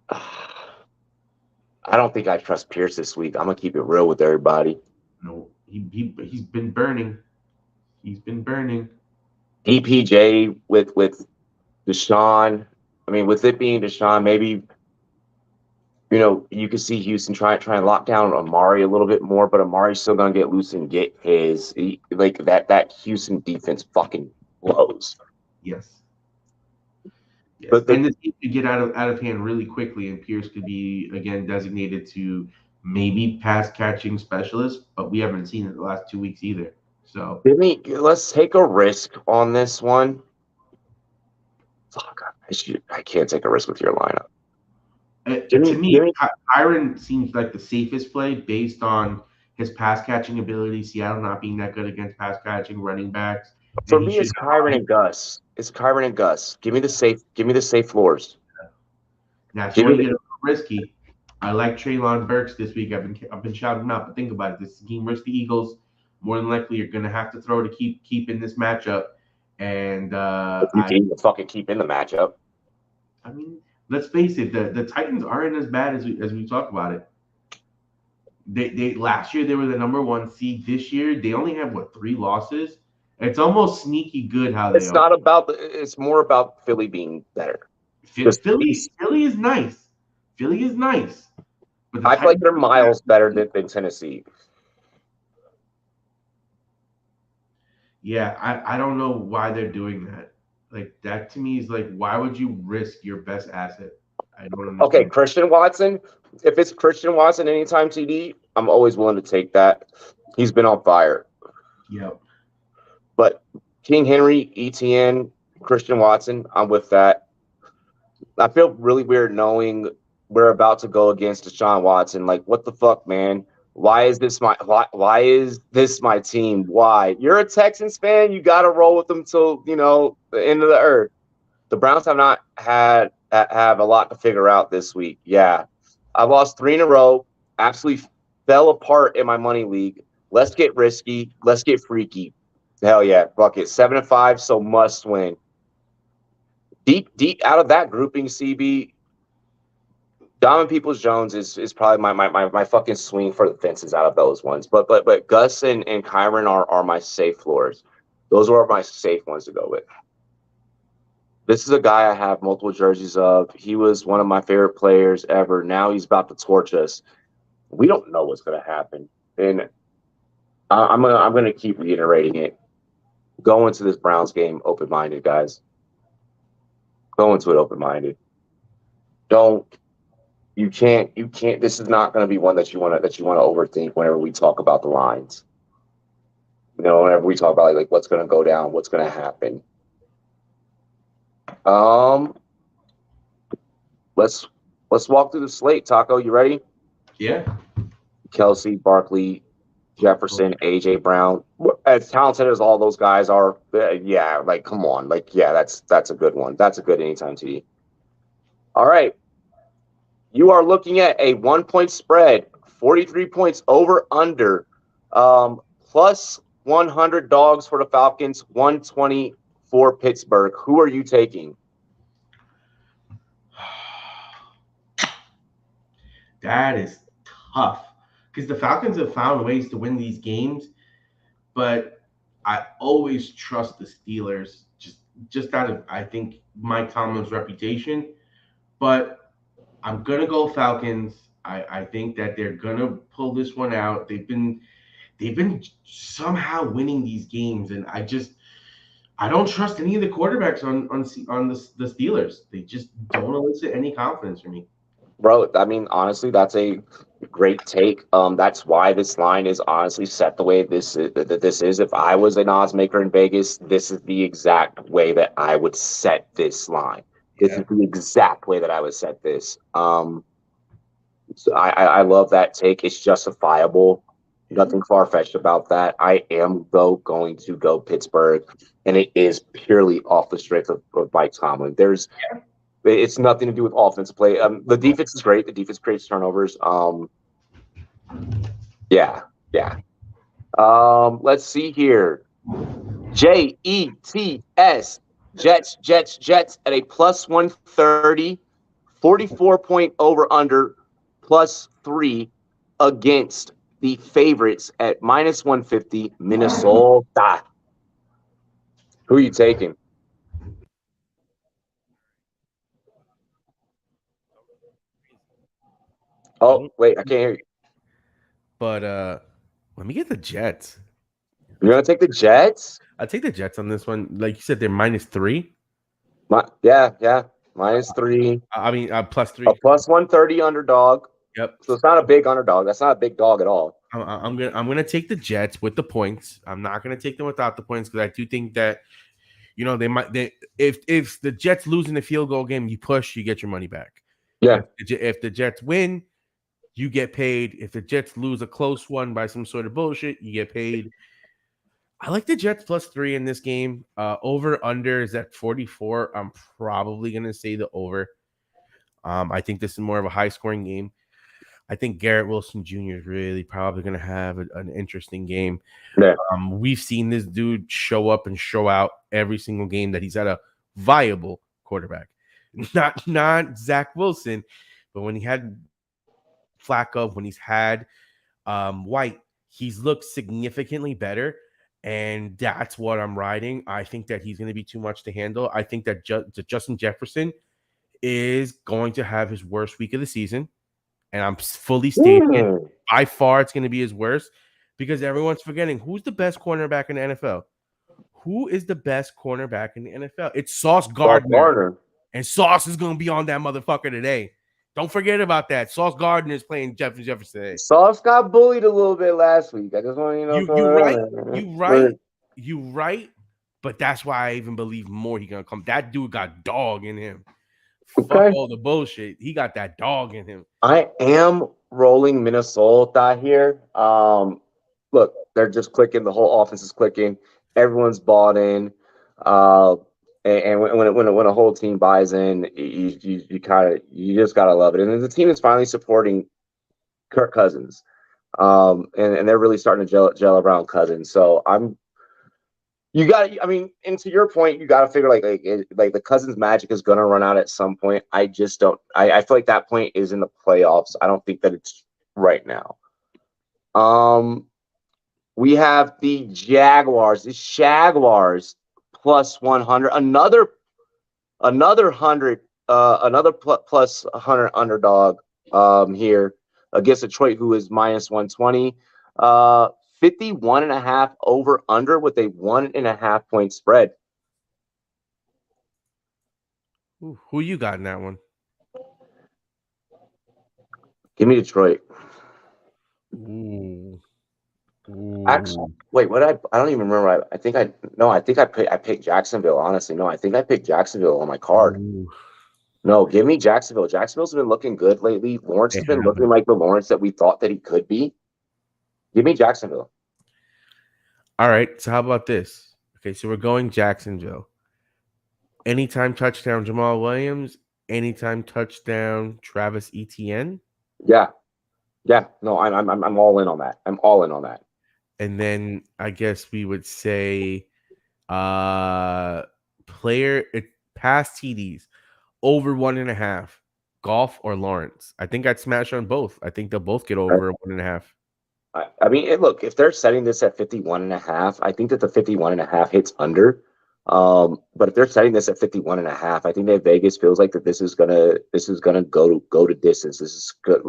S1: I don't think I trust Pierce this week. I'm gonna keep it real with everybody.
S4: No, he's been burning. He's been burning.
S1: DPJ with Deshaun. I mean, with it being Deshaun, maybe you could see Houston try and lock down Amari a little bit more, but Amari's still gonna get loose and get his. That Houston defense fucking blows.
S4: Yes. But and this could get out of hand really quickly, and Pierce could be again designated to maybe pass catching specialist, but we haven't seen it the last 2 weeks either. So
S1: let's take a risk on this one. Fuck, I can't take a risk with your lineup.
S4: To me, Kyron seems like the safest play based on his pass catching ability. Seattle not being that good against pass catching running backs.
S1: For me, it's Kyron and Gus. Give me the safe floors.
S4: Now, if you want to get a little risky, I like Treylon Burks this week. I've been shouting him out, but think about it. This game versus the Eagles. More than likely, you're going to have to throw to keep in this matchup. And
S1: you can fucking keep in the matchup.
S4: I mean, let's face it. The Titans aren't as bad as we talk about it. They last year they were the number 1 seed. This year they only have 3 losses. It's almost sneaky good how they.
S1: It's more about Philly being better.
S4: Philly is nice. Philly is nice.
S1: But I feel like they're miles better than Tennessee.
S4: Yeah, I don't know why they're doing that. Like that to me is like, why would you risk your best asset? I don't understand.
S1: Okay, Christian Watson. If it's Christian Watson anytime TD, I'm always willing to take that. He's been on fire.
S4: Yep.
S1: But King Henry, ETN, Christian Watson, I'm with that. I feel really weird knowing we're about to go against Deshaun Watson. Like, what the fuck, man? Why is this my team? Why? You're a Texans fan. You got to roll with them till the end of the earth. The Browns have not have a lot to figure out this week. Yeah, I've lost 3 in a row. Absolutely fell apart in my money league. Let's get risky. Let's get freaky. Hell yeah, fuck it. 7-5, so must win. Deep out of that grouping, CB. Donovan Peoples-Jones is probably my fucking swing for the fences out of those ones. But Gus and Kyron are my safe floors. Those are my safe ones to go with. This is a guy I have multiple jerseys of. He was one of my favorite players ever. Now he's about to torch us. We don't know what's going to happen, and I'm gonna keep reiterating it. Go into this Browns game open-minded, guys. Go into it open-minded. You can't. This is not going to be one that you want to overthink whenever we talk about the lines. Whenever we talk about like what's going to go down, what's going to happen. Let's walk through the slate. Taco, you ready?
S4: Yeah.
S1: Kelsey, Barkley, Jefferson, AJ Brown. As talented as all those guys are, yeah, like come on, like yeah, that's a good one. That's a good anytime TD. All right. You are looking at a 1-point spread, 43 points over under, plus 100 dogs for the Falcons, 120 for Pittsburgh. Who are you taking?
S4: That is tough because the Falcons have found ways to win these games, but I always trust the Steelers just out of, I think, Mike Tomlin's reputation. But I'm going to go Falcons. I think that they're going to pull this one out. They've been somehow winning these games, and I don't trust any of the quarterbacks on the Steelers. They just don't elicit any confidence from me.
S1: Bro, I mean, honestly, that's a great take. That's why this line is honestly set the way this is. If I was an odds maker in Vegas, this is the exact way that I would set this line. This is the exact way that I would set this. So I love that take. It's justifiable. Nothing far-fetched about that. I am, though, going to go Pittsburgh, and it is purely off the strength of Mike Tomlin. It's nothing to do with offensive play. The defense is great. The defense creates turnovers. Yeah. Let's see here. Jets. Jets at a plus 130, 44-point over-under, plus 3 against the favorites at minus 150, Minnesota. Who are you taking? Oh, wait, I can't hear you.
S5: But let me get the Jets.
S1: You're going to take the Jets?
S5: I'll take the Jets on this one. Like you said, they're minus 3.
S1: Yeah. Minus 3.
S5: I mean, plus 3.
S1: A plus 130 underdog.
S5: Yep.
S1: So it's not a big underdog. That's not a big dog at all.
S5: I'm gonna take the Jets with the points. I'm not gonna take them without the points because I do think that if the Jets lose in the field goal game, you push, you get your money back.
S1: Yeah.
S5: If the Jets win, you get paid. If the Jets lose a close one by some sort of bullshit, you get paid. I like the Jets plus 3 in this game. Over under is at 44. I'm probably gonna say the over. I think this is more of a high scoring game. I think Garrett Wilson Jr. is really probably going to have an interesting game.
S1: Yeah.
S5: We've seen this dude show up and show out every single game that he's had a viable quarterback. Not Zach Wilson, but when he had Flacco, when he's had White, he's looked significantly better, and that's what I'm riding. I think that he's going to be too much to handle. I think that Justin Jefferson is going to have his worst week of the season. And I'm fully stating it. By far, it's going to be his worst because everyone's forgetting who's the best cornerback in the NFL. Who is the best cornerback in the NFL? It's Sauce Gardner. And Sauce is going to be on that motherfucker today. Don't forget about that. Sauce Gardner is playing Jefferson today.
S1: Sauce got bullied a little bit last week. I just want
S5: You right. But that's why I even believe more he's going to come. That dude got dog in him.
S1: Okay.
S5: Fuck all the bullshit. He got that dog in him.
S1: I am rolling Minnesota here. Look, they're just clicking. The whole offense is clicking. Everyone's bought in. And when a whole team buys in, you just gotta love it. And then the team is finally supporting Kirk Cousins. And they're really starting to gel around Cousins. So and to your point, you got to figure like the Cousins magic is going to run out at some point. I just don't. I feel like that point is in the playoffs. I don't think that it's right now. We have the Jaguars, plus 100, another 100, plus 100 underdog here against Detroit, who is minus 120. 51.5 over under with a 1.5 point spread.
S5: Ooh, who you got in that one?
S1: Give me Detroit.
S5: Ooh.
S1: Actually, wait, what I don't even remember. I think I picked Jacksonville. Honestly, no, I think I picked Jacksonville on my card.
S5: Ooh.
S1: No, give me Jacksonville. Jacksonville's been looking good lately. Lawrence has been looking like the Lawrence that we thought that he could be. Give me Jacksonville.
S5: All right. So how about this? Okay, so we're going Jacksonville. Anytime touchdown Jamal Williams. Anytime touchdown Travis Etienne.
S1: Yeah. No, I'm all in on that. I'm all in on that.
S5: And then I guess we would say pass TDs over 1.5. Golf or Lawrence. I think I'd smash on both. I think they'll both get over 1.5.
S1: I mean, look, if they're setting this at 51.5, I think that the 51.5 hits under. But if they're setting this at 51.5, I think that Vegas feels like that this is gonna go to distance. This is good.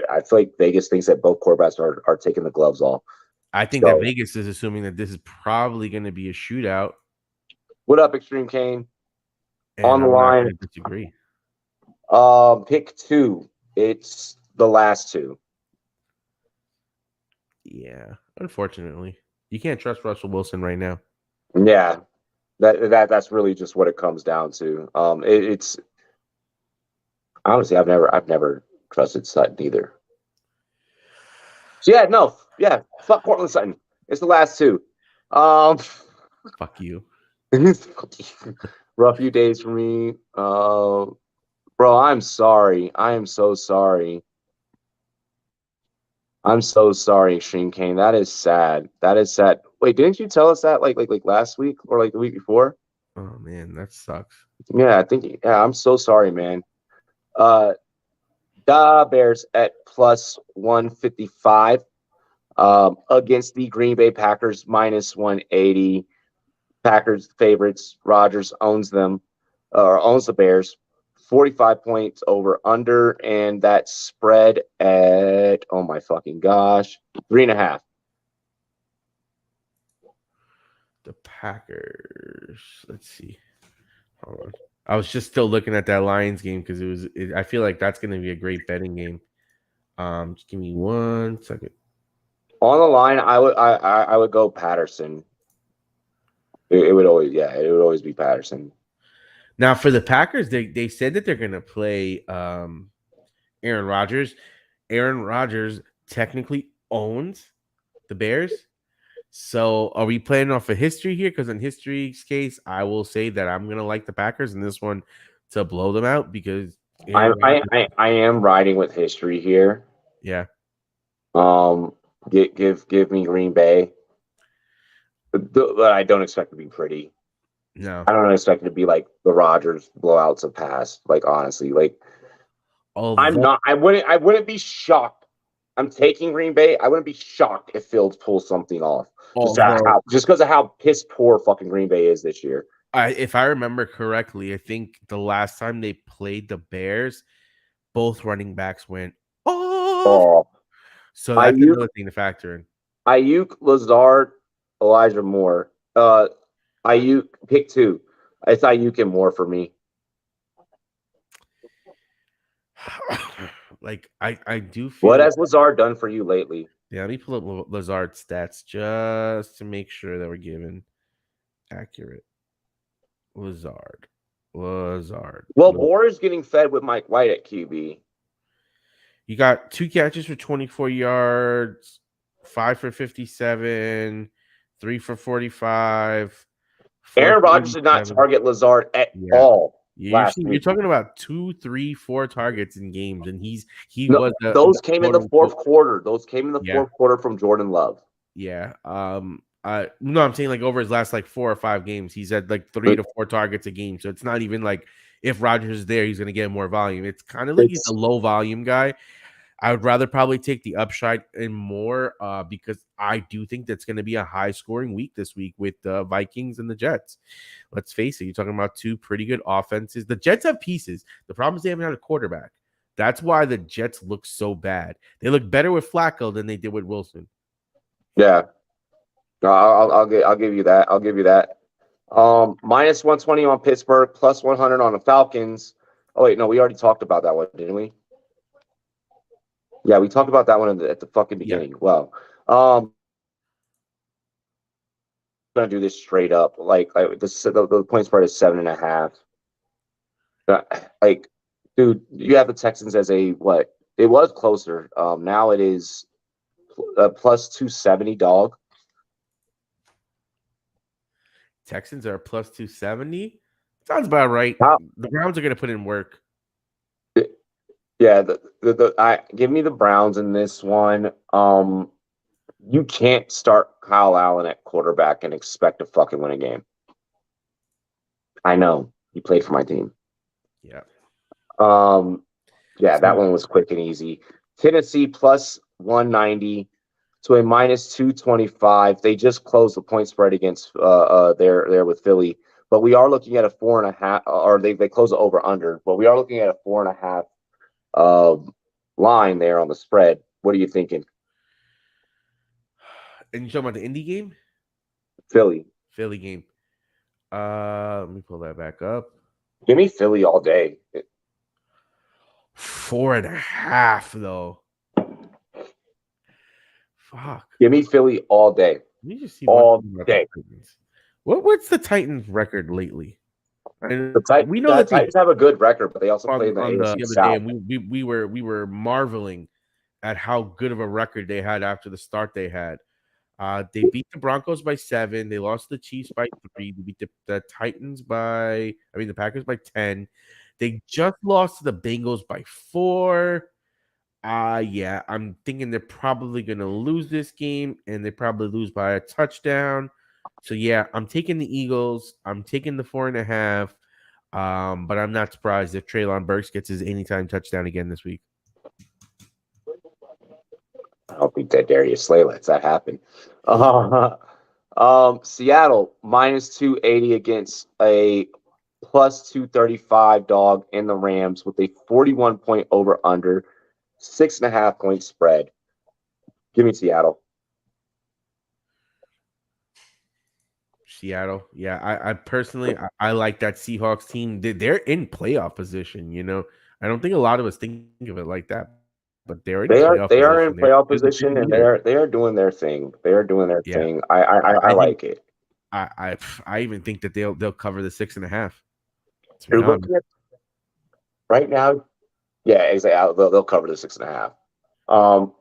S1: I feel like Vegas thinks that both quarterbacks are taking the gloves off.
S5: I think that Vegas is assuming that this is probably going to be a shootout.
S1: What up, Extreme Kane?
S5: And
S1: on the line.
S5: I disagree.
S1: Pick 2. It's the last 2.
S5: Yeah, unfortunately, you can't trust Russell Wilson right now.
S1: Yeah, that's really just what it comes down to. It's honestly, I've never trusted Sutton either. So fuck Cortland Sutton. It's the last 2.
S5: Fuck you.
S1: Rough few days for me. Bro, I'm sorry. I am so sorry. I'm so sorry, Extreme Kane. That is sad. That is sad. Wait, didn't you tell us that like last week or like the week before?
S5: Oh man, that sucks.
S1: Yeah, I'm so sorry, man. The Bears at plus 155 against the Green Bay Packers minus 180. Packers favorites. Rodgers owns them or owns the Bears. 45 points over under, and that spread at, oh my fucking gosh, 3.5.
S5: The Packers. Let's see. Hold on. I was just still looking at that Lions game because I feel like that's going to be a great betting game. Just give me 1 second.
S1: On the line, I would go Patterson. It would always be Patterson.
S5: Now for the Packers, they said that they're going to play Aaron Rodgers. Aaron Rodgers technically owns the Bears. So are we playing off of history here? Because in history's case, I will say that I'm going to like the Packers in this one to blow them out because
S1: I am riding with history here.
S5: Yeah.
S1: Give me Green Bay. But I don't expect it to be pretty.
S5: No.
S1: I don't expect it to be like the Rodgers blowouts of past. Like honestly, like I wouldn't be shocked. I'm taking Green Bay. I wouldn't be shocked if Fields pulls something off. Just because of how piss poor fucking Green Bay is this year.
S5: If I remember correctly, I think the last time they played the Bears, both running backs went off. So that's another thing to factor in.
S1: Ayuk, Lazard, Elijah Moore. Ayuk, pick 2. It's Ayuk and Moore for me.
S5: Like I do feel.
S1: What has Lazard done for you lately?
S5: Yeah, let me pull up Lazard's stats just to make sure that we're giving accurate. Lazard.
S1: Well, Moore is getting fed with Mike White at QB.
S5: You got 2 catches for 24 yards, 5 for 57, 3 for 45. 4
S1: Aaron
S5: for
S1: Rodgers did not
S5: 87.
S1: target Lazard at
S5: Yeah.
S1: all
S5: You're
S1: last
S5: you're
S1: week.
S5: talking about 2, 3, 4 targets in games, and he
S1: No,
S5: was
S1: those came in the
S5: quote
S1: fourth
S5: unquote.
S1: quarter. Those came in the
S5: Yeah.
S1: fourth quarter from Jordan Love.
S5: Yeah. No, I'm saying like over his last like 4 or 5 games, he's had like 3 to 4 targets a game. So it's not even like if Rodgers is there, he's gonna get more volume. It's kind of like he's a low volume guy. I would rather probably take the upside and more because I do think that's going to be a high scoring week this week with the Vikings and the Jets. Let's face it, you're talking about 2 pretty good offenses. The Jets have pieces. The problem is they haven't had a quarterback. That's why the Jets look so bad. They look better with Flacco than they did with Wilson.
S1: Yeah, I'll give you that. I'll give you that. Minus 120 on Pittsburgh, plus 100 on the Falcons. Oh wait, no, we already talked about that one, didn't we? Yeah, we talked about that one at the fucking beginning. Yeah. Well, I'm gonna do this straight up. Like the point spread is 7.5. Like, dude, you have the Texans as a what? It was closer. Now it is plus 270 dog.
S5: Texans are plus 270. Sounds about right. The Browns are gonna put in work.
S1: Yeah, I give me the Browns in this one. You can't start Kyle Allen at quarterback and expect to fucking win a game. I know he played for my team.
S5: Yeah.
S1: Yeah, that one was quick and easy. Tennessee plus 190 to a minus 225. They just closed the point spread against there with Philly, but we are looking at a 4.5, or they close it over under, but we are looking at a 4.5 line there on the spread. What are you thinking?
S5: And you talking about the Indy game?
S1: Philly
S5: game. Let me pull that back up.
S1: Give me Philly all day.
S5: 4.5 though. Fuck.
S1: Give me Philly all day.
S5: Let me just see
S1: all day.
S5: What's the Titans' record lately?
S1: We know the Titans have a good record, but they also played in the AFC
S5: other
S1: South.
S5: day, and we were marveling at how good of a record they had after the start they had. They beat the Broncos by 7. They lost the Chiefs by 3. They beat the the Packers by 10. They just lost to the Bengals by 4. Yeah, I'm thinking they're probably going to lose this game, and they probably lose by a touchdown. So, yeah, I'm taking the Eagles. I'm taking the 4.5. But I'm not surprised if Treylon Burks gets his anytime touchdown again this week.
S1: I don't think that Darius Slay lets that happen. Seattle minus 280 against a plus 235 dog in the Rams with a 41 point over under, 6.5 point spread. Give me Seattle.
S5: Seattle. Yeah, I personally I like that Seahawks team. They're in playoff position, you know. I don't think a lot of us think of it like that, but they are in
S1: playoff position, and they are doing their thing. They are doing their thing. I like it.
S5: I even think that they'll cover the 6.5.
S1: You're looking at right now. Yeah, exactly. They'll cover the 6.5.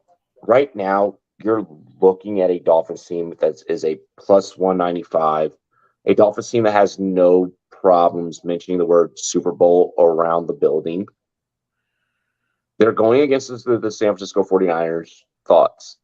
S1: Right now, you're looking at a Dolphins team that is a plus 195, a Dolphins team that has no problems mentioning the word Super Bowl around the building. They're going against the San Francisco 49ers. Thoughts?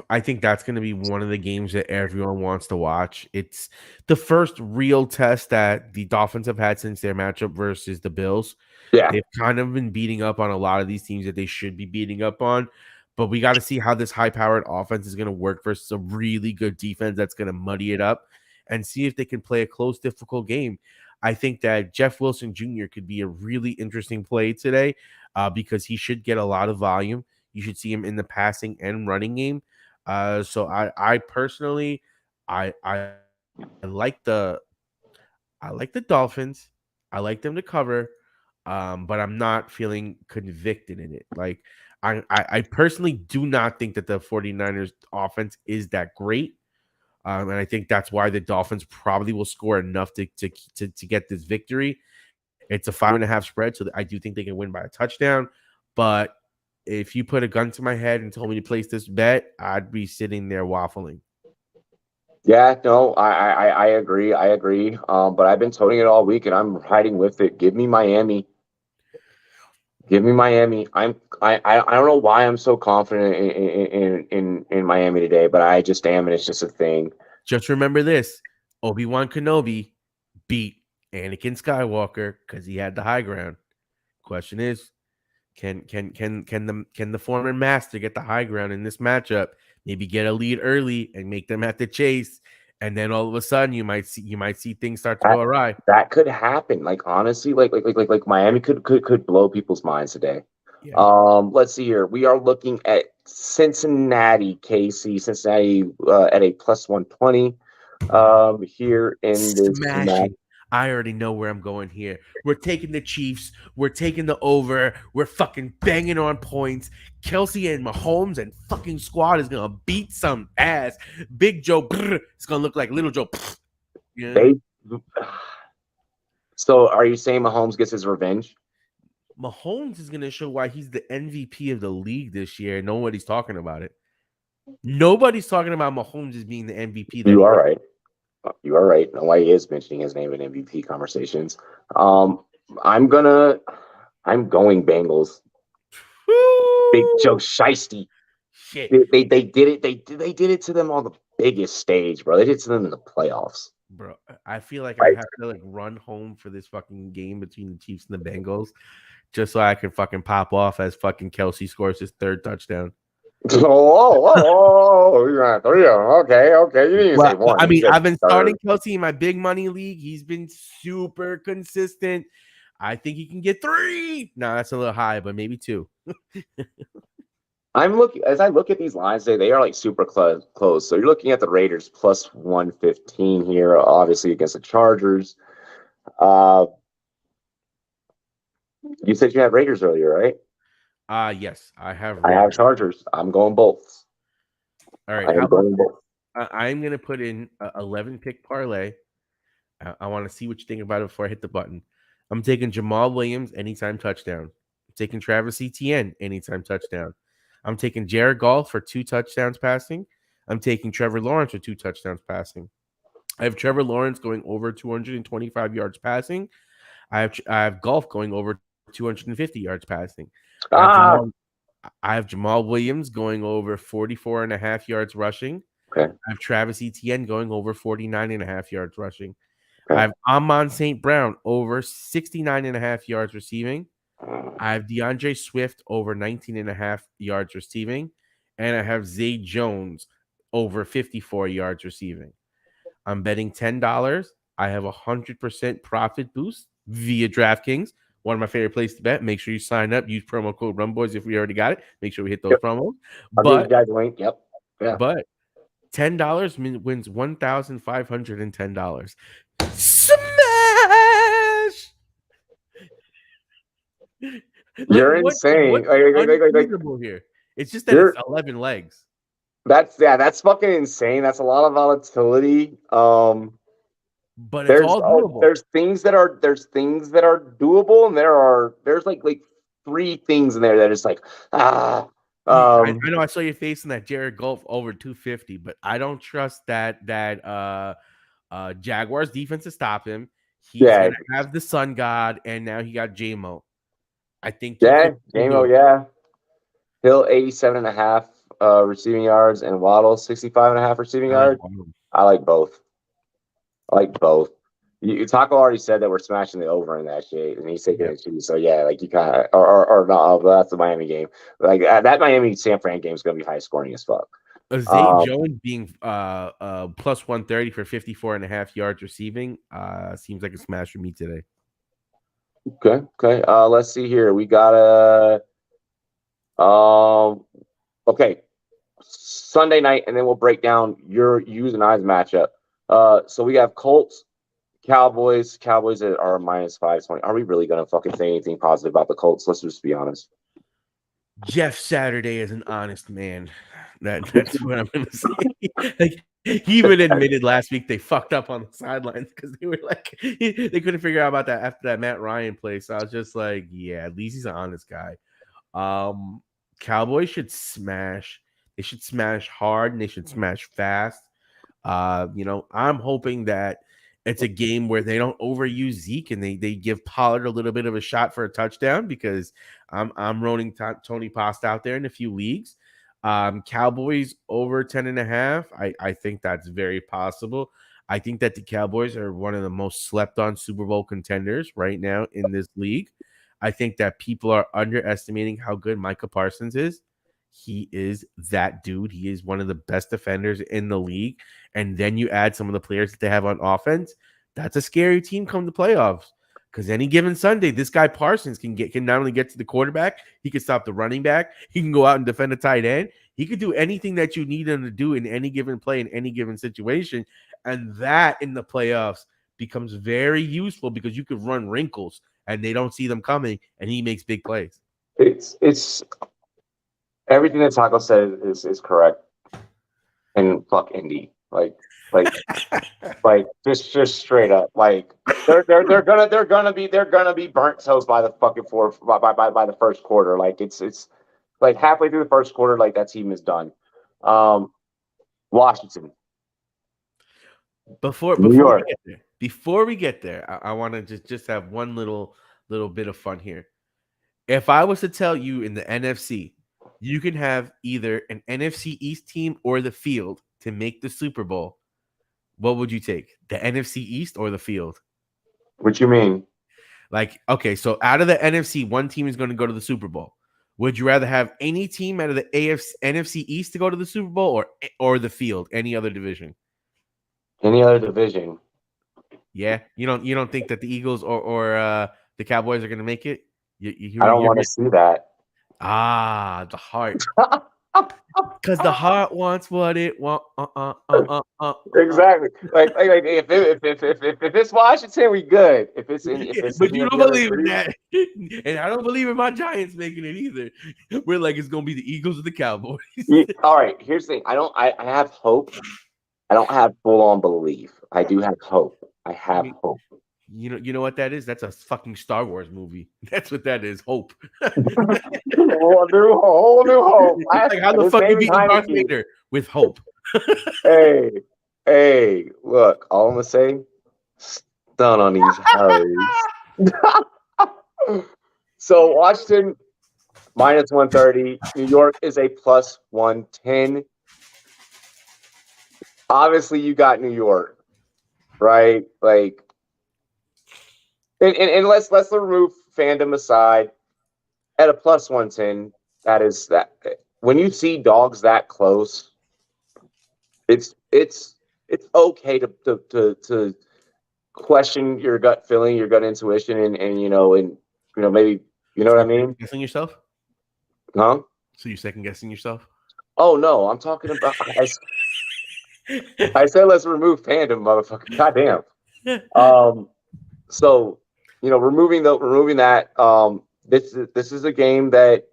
S5: I think that's going to be one of the games that everyone wants to watch. It's the first real test that the Dolphins have had since their matchup versus the Bills.
S1: Yeah.
S5: They've kind of been beating up on a lot of these teams that they should be beating up on. But we got to see how this high-powered offense is going to work versus a really good defense that's going to muddy it up and see if they can play a close, difficult game. I think that Jeff Wilson Jr. could be a really interesting play today because he should get a lot of volume. You should see him in the passing and running game. So I personally I like the Dolphins. I like them to cover, but I'm not feeling convicted in it. Like I personally do not think that the 49ers offense is that great. And I think that's why the Dolphins probably will score enough to get this victory. It's a 5.5 spread, so I do think they can win by a touchdown. But if you put a gun to my head and told me to place this bet, I'd be sitting there waffling.
S1: Yeah, no, I agree. I agree. But I've been toting it all week, and I'm riding with it. Give me Miami. Give me Miami. I don't know why I'm so confident in Miami today, but I just am, and it's just a thing.
S5: Just remember this: Obi-Wan Kenobi beat Anakin Skywalker because he had the high ground. Question is, can the former master get the high ground in this matchup? Maybe get a lead early and make them have to chase, and then all of a sudden you might see things start to go awry.
S1: That could happen. Like honestly, like Miami could blow people's minds today.
S5: Yeah.
S1: Let's see here. We are looking at Cincinnati, KC, Cincinnati at a plus 120. Here in this match.
S5: I already know where I'm going here. We're taking the Chiefs. We're taking the over. We're fucking banging on points. Kelsey and Mahomes and fucking squad is gonna beat some ass. Big Joe, it's gonna look like Little Joe. Yeah.
S1: So, are you saying Mahomes gets his revenge?
S5: Mahomes is gonna show why he's the MVP of the league this year. Nobody's talking about it. Nobody's talking about Mahomes as being the MVP.
S1: You are right. You are right. And why he is mentioning his name in MVP conversations. I'm going Bengals.
S5: Woo!
S1: Big Joe Shiesty.
S5: Shit.
S1: They did it. They did it to them on the biggest stage, bro. They did it to them in the playoffs.
S5: Bro, I feel like I have to like run home for this fucking game between the Chiefs and the Bengals just so I can fucking pop off as fucking Kelsey scores his third touchdown.
S1: Okay. You didn't even say one.
S5: I mean, I've been starting Kelsey in my big money league. He's been super consistent. I think he can get 3. No, that's a little high, but maybe 2.
S1: I'm looking as I look at these lines today, they are like super close. So you're looking at the Raiders plus 115 here, obviously against the Chargers. You said you had Raiders earlier, right?
S5: Yes, I have.
S1: Raiders. I have Chargers. I'm going both.
S5: All right, I'm going to put in 11 pick parlay. I want to see what you think about it before I hit the button. I'm taking Jamal Williams anytime touchdown. I'm taking Travis Etienne anytime touchdown. I'm taking Jared Goff for 2 touchdowns passing. I'm taking Trevor Lawrence for 2 touchdowns passing. I have Trevor Lawrence going over 225 yards passing. I have Goff going over 250 yards passing. I have Jamal Williams going over 44.5 yards rushing.
S1: Okay.
S5: I have Travis Etienne going over 49.5 yards rushing. Okay. I have Amon St. Brown over 69.5 yards receiving. I have DeAndre Swift over 19.5 yards receiving. And I have Zay Jones over 54 yards receiving. I'm betting $10. I have 100% profit boost via DraftKings. One of my favorite places to bet. Make sure you sign up. Use promo code Rumboyz if we already got it. Make sure we hit those promos.
S1: I'll give you guys a link. Yep. Yeah.
S5: But $10 wins $1,510. Smash!
S1: You're insane.
S5: Unreasonable here. It's just that it's 11 legs.
S1: That's fucking insane. That's a lot of volatility.
S5: But it's all doable.
S1: There's things that are doable, and there's like 3 things in there that is like
S5: I know I saw your face in that Jared Goff over 250, but I don't trust that Jaguars defense to stop him. He's gonna have the Sun God, and now he got J-Mo. I think
S1: J-Mo, Hill 87.5 receiving yards and Waddle 65.5 receiving yards. I like both. Taco already said that we're smashing the over in that shit, and he's taking it too. So yeah, like you kind of or not. That's the Miami game. Like that Miami San Fran game is going to be high scoring as fuck.
S5: Zay Jones being plus 130 for 54.5 yards receiving seems like a smash for me today.
S1: Okay. Let's see here. We got okay, Sunday night, and then we'll break down your U's and I's matchup. So we have Colts, Cowboys. Cowboys are minus 520. Are we really gonna fucking say anything positive about the Colts? Let's just be honest.
S5: Jeff Saturday is an honest man. That's what I'm gonna say. Like, he even admitted last week they fucked up on the sidelines because they were like they couldn't figure out about that after that Matt Ryan play. So I was just like, yeah, at least he's an honest guy. Cowboys should smash. They should smash hard and they should smash fast. I'm hoping that it's a game where they don't overuse Zeke and they give Pollard a little bit of a shot for a touchdown because I'm rolling Tony Pasta out there in a few leagues. Cowboys over 10.5. I think that's very possible. I think that the Cowboys are one of the most slept on Super Bowl contenders right now in this league. I think that people are underestimating how good Micah Parsons is. He is that dude. He is one of the best defenders in the league. And then you add some of the players that they have on offense. That's a scary team come the playoffs. Because any given Sunday, this guy Parsons can not only get to the quarterback, he can stop the running back. He can go out and defend a tight end. He could do anything that you need him to do in any given play, in any given situation. And that in the playoffs becomes very useful because you could run wrinkles and they don't see them coming and he makes big plays.
S1: It's everything that Taco said is correct. And fuck Indy. Like just straight up. Like they're gonna be burnt toast by the fucking by the first quarter. Like it's like halfway through the first quarter, like that team is done. Washington.
S5: Before we get there, I want to just have one little bit of fun here. If I was to tell you in the NFC, you can have either an NFC East team or the field to make the Super Bowl, what would you take? The NFC East or the field?
S1: What you mean?
S5: Like, okay, so out of the NFC, one team is going to go to the Super Bowl. Would you rather have any team out of the NFC East to go to the Super Bowl or the field, any other division?
S1: Any other division?
S5: Yeah, you don't think that the Eagles or the Cowboys are going to make it?
S1: I don't want to see that.
S5: The heart. Because the heart wants what it wants.
S1: Exactly. Like if it's Washington, we good.
S5: But you don't believe in that, and I don't believe in my Giants making it either. We're like it's gonna be the Eagles or the Cowboys.
S1: All right. Here's the thing. I have hope. I don't have full on belief. I do have hope. I have hope.
S5: You know what that is? That's a fucking Star Wars movie. That's what that is. Hope.
S1: whole new hope.
S5: Like how the fuck you beat Darth Vader with hope?
S1: Hey, look. All I'm gonna say, stun on these Harrys. So Washington minus 130. New York is a plus 110. Obviously, you got New York, right? Like. And let's remove fandom aside. At a plus 110, that when you see dogs that close, it's okay to question your gut feeling, your gut intuition, and maybe what I mean.
S5: Guessing yourself?
S1: Huh? So
S5: you're second guessing yourself?
S1: Oh no, I'm talking about. I said let's remove fandom, motherfucker. Goddamn. So. Removing that. This is a game that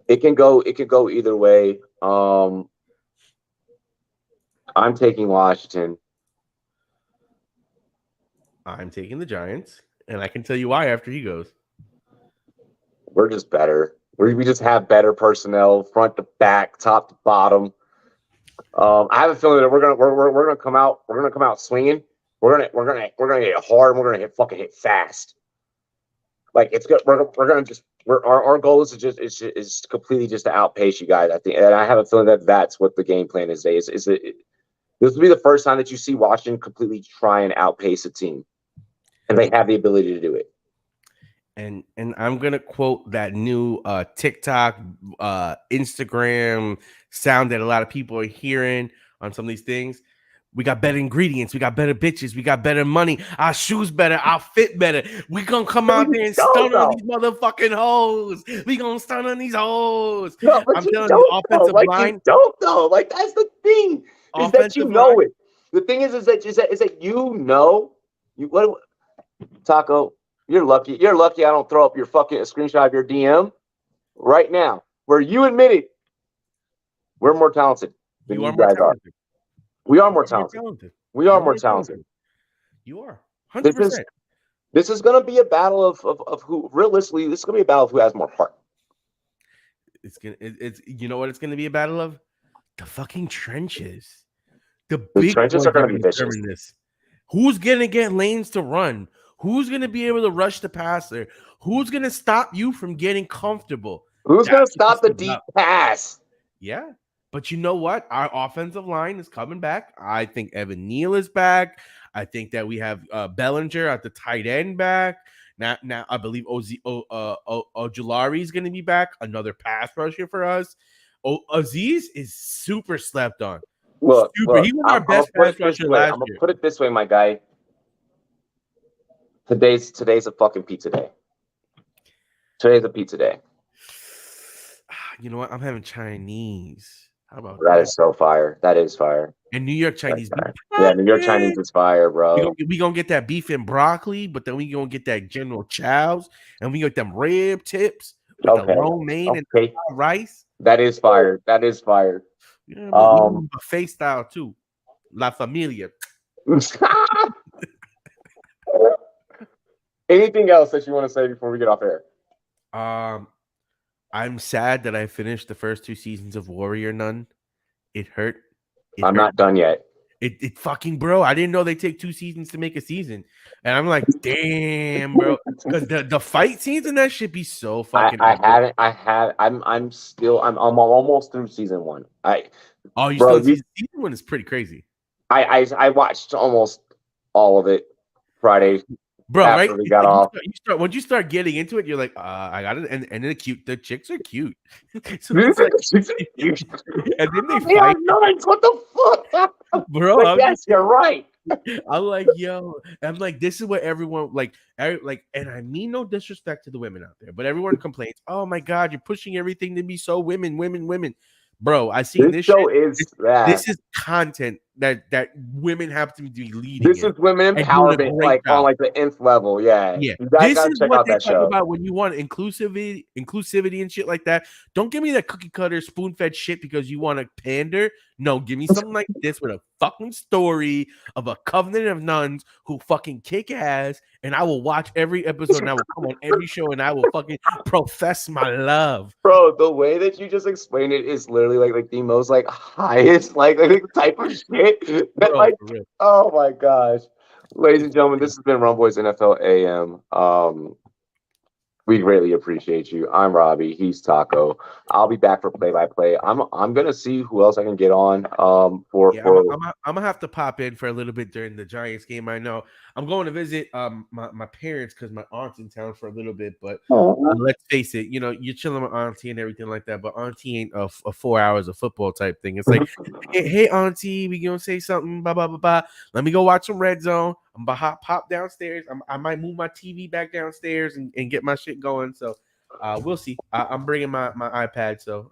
S1: it can go either way. I'm taking Washington.
S5: I'm taking the Giants, and I can tell you why after he goes.
S1: We're just better. We just have better personnel, front to back, top to bottom. I have a feeling that we're gonna come out swinging. We're gonna hit hard. And we're gonna hit fast. Like it's good. Our goal is completely just to outpace you guys. I think, and I have a feeling that that's what the game plan is. This will be the first time that you see Washington completely try and outpace a team, and they have the ability to do it.
S5: And I'm gonna quote that new TikTok, Instagram sound that a lot of people are hearing on some of these things. We got better ingredients. We got better bitches. We got better money. Our shoes better. Our fit better. We gonna come out there and stun on these motherfucking hoes. We gonna stun on these hoes.
S1: No, I'm telling you, offensive line. You don't know. Like that's the thing. Is that you know it. The thing is that you know. Taco, you're lucky. You're lucky. I don't throw up your fucking screenshot of your DM right now, where you admitted we're more talented than you guys are. We are more talented. We are more talented.
S5: You are 100%.
S1: This is going to be a battle of who, realistically, this is going to be a battle of who has more heart.
S5: It's you know what it's gonna be a battle of? The fucking trenches. The
S1: The
S5: big
S1: trenches
S5: boys
S1: are going to
S5: gonna
S1: be vicious.
S5: determine this. Who's gonna get lanes to run? Who's gonna be able to rush the passer? Who's gonna stop you from getting comfortable?
S1: Who's going to
S5: That's what
S1: stop the
S5: this is
S1: deep
S5: about.
S1: pass?
S5: Yeah. But you know what? Our offensive line is coming back. I think Evan Neal is back. I think that we have Bellinger at the tight end back. Now I believe Ojulari is going to be back. Another pass rusher for us. Aziz is super slept on.
S1: Look,
S5: Super. He was our
S1: I'm
S5: best
S1: gonna put
S5: pass
S1: it this
S5: rusher
S1: way.
S5: last
S1: I'm gonna
S5: year.
S1: put it this way, my guy. Today's a fucking pizza day. Today's a pizza day.
S5: You know what? I'm having Chinese. How about
S1: That
S5: that?
S1: is so fire. That is fire.
S5: And New York Chinese.
S1: Fire. Yeah, New York Chinese is fire, bro.
S5: We gonna get that beef and broccoli, but then we gonna get that General Chow's, and we get them rib tips with the lo mein and rice.
S1: That is fire. That is fire.
S5: Yeah, but we do buffet style too. La Familia.
S1: Anything else that you want to say before we get off air?
S5: I'm sad that I finished the first 2 seasons of Warrior Nun. It hurt.
S1: I'm not done yet.
S5: It fucking, bro. I didn't know they take 2 seasons to make a season, and I'm like, damn, bro. Because the fight scenes in that shit be so fucking.
S1: I'm almost through season 1.
S5: Season 1 is pretty crazy.
S1: I watched almost all of it Friday.
S5: Bro, right?
S1: We got off.
S5: Once you start getting into it, you're like, I got it, and then the chicks are cute. So it's like, and then they fight.
S1: Nice. What the fuck,
S5: bro?
S1: Yes, you're right.
S5: I'm like, yo, I'm like, this is what everyone like, and I mean no disrespect to the women out there, but everyone complains. Oh my god, you're pushing everything to be so women. Bro, I see this show
S1: shit.
S5: This is content that women have to be leading.
S1: This is women empowerment, like on like the nth level. Yeah.
S5: Yeah.
S1: You guys
S5: this is
S1: check
S5: what
S1: out
S5: they
S1: that
S5: talk
S1: show.
S5: about when you want inclusivity and shit like that. Don't give me that cookie cutter spoon fed shit because you want to pander. No, give me something like this with a fucking story of a covenant of nuns who fucking kick ass, and I will watch every episode and I will come on every show and I will fucking profess my love.
S1: Bro, the way that you just explained it is literally like the most like highest like type of shit. That, like, oh my gosh. Ladies and gentlemen, this has been Rumboyz NFL AM. We greatly appreciate you. I'm Robbie. He's Taco. I'll be back for play-by-play. I'm gonna see who else I can get on. I'm
S5: gonna have to pop in for a little bit during the Giants game. I know I'm going to visit my parents because my aunt's in town for a little bit. But let's face it, you're chilling with auntie and everything like that. But auntie ain't a 4 hours of football type thing. It's like, hey auntie, we gonna say something? Blah blah blah blah. Let me go watch some Red Zone. I'm gonna pop downstairs. I might move my TV back downstairs and get my shit going. So we'll see. I'm bringing my iPad. So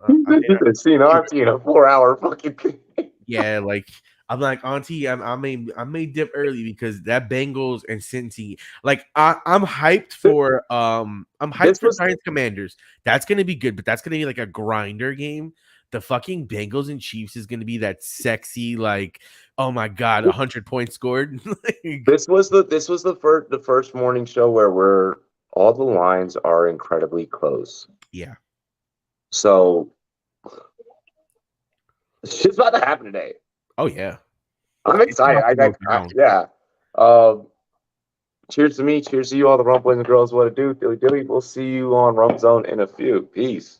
S1: seen auntie in a 4 hour fucking thing.
S5: Yeah, like I'm like auntie. I may dip early because that Bengals and Cincy. Like I'm hyped for Giants Commanders. That's gonna be good, but that's gonna be like a grinder game. The fucking Bengals and Chiefs is going to be that sexy, like, oh my god, 100 points scored.
S1: This was the first morning show where all the lines are incredibly close.
S5: Yeah.
S1: So shit's about to happen today.
S5: Oh yeah.
S1: I'm excited. Yeah. Cheers to me. Cheers to you, all the Rumboyz and girls. What it do? Dilly dilly. We'll see you on Rum Zone in a few. Peace.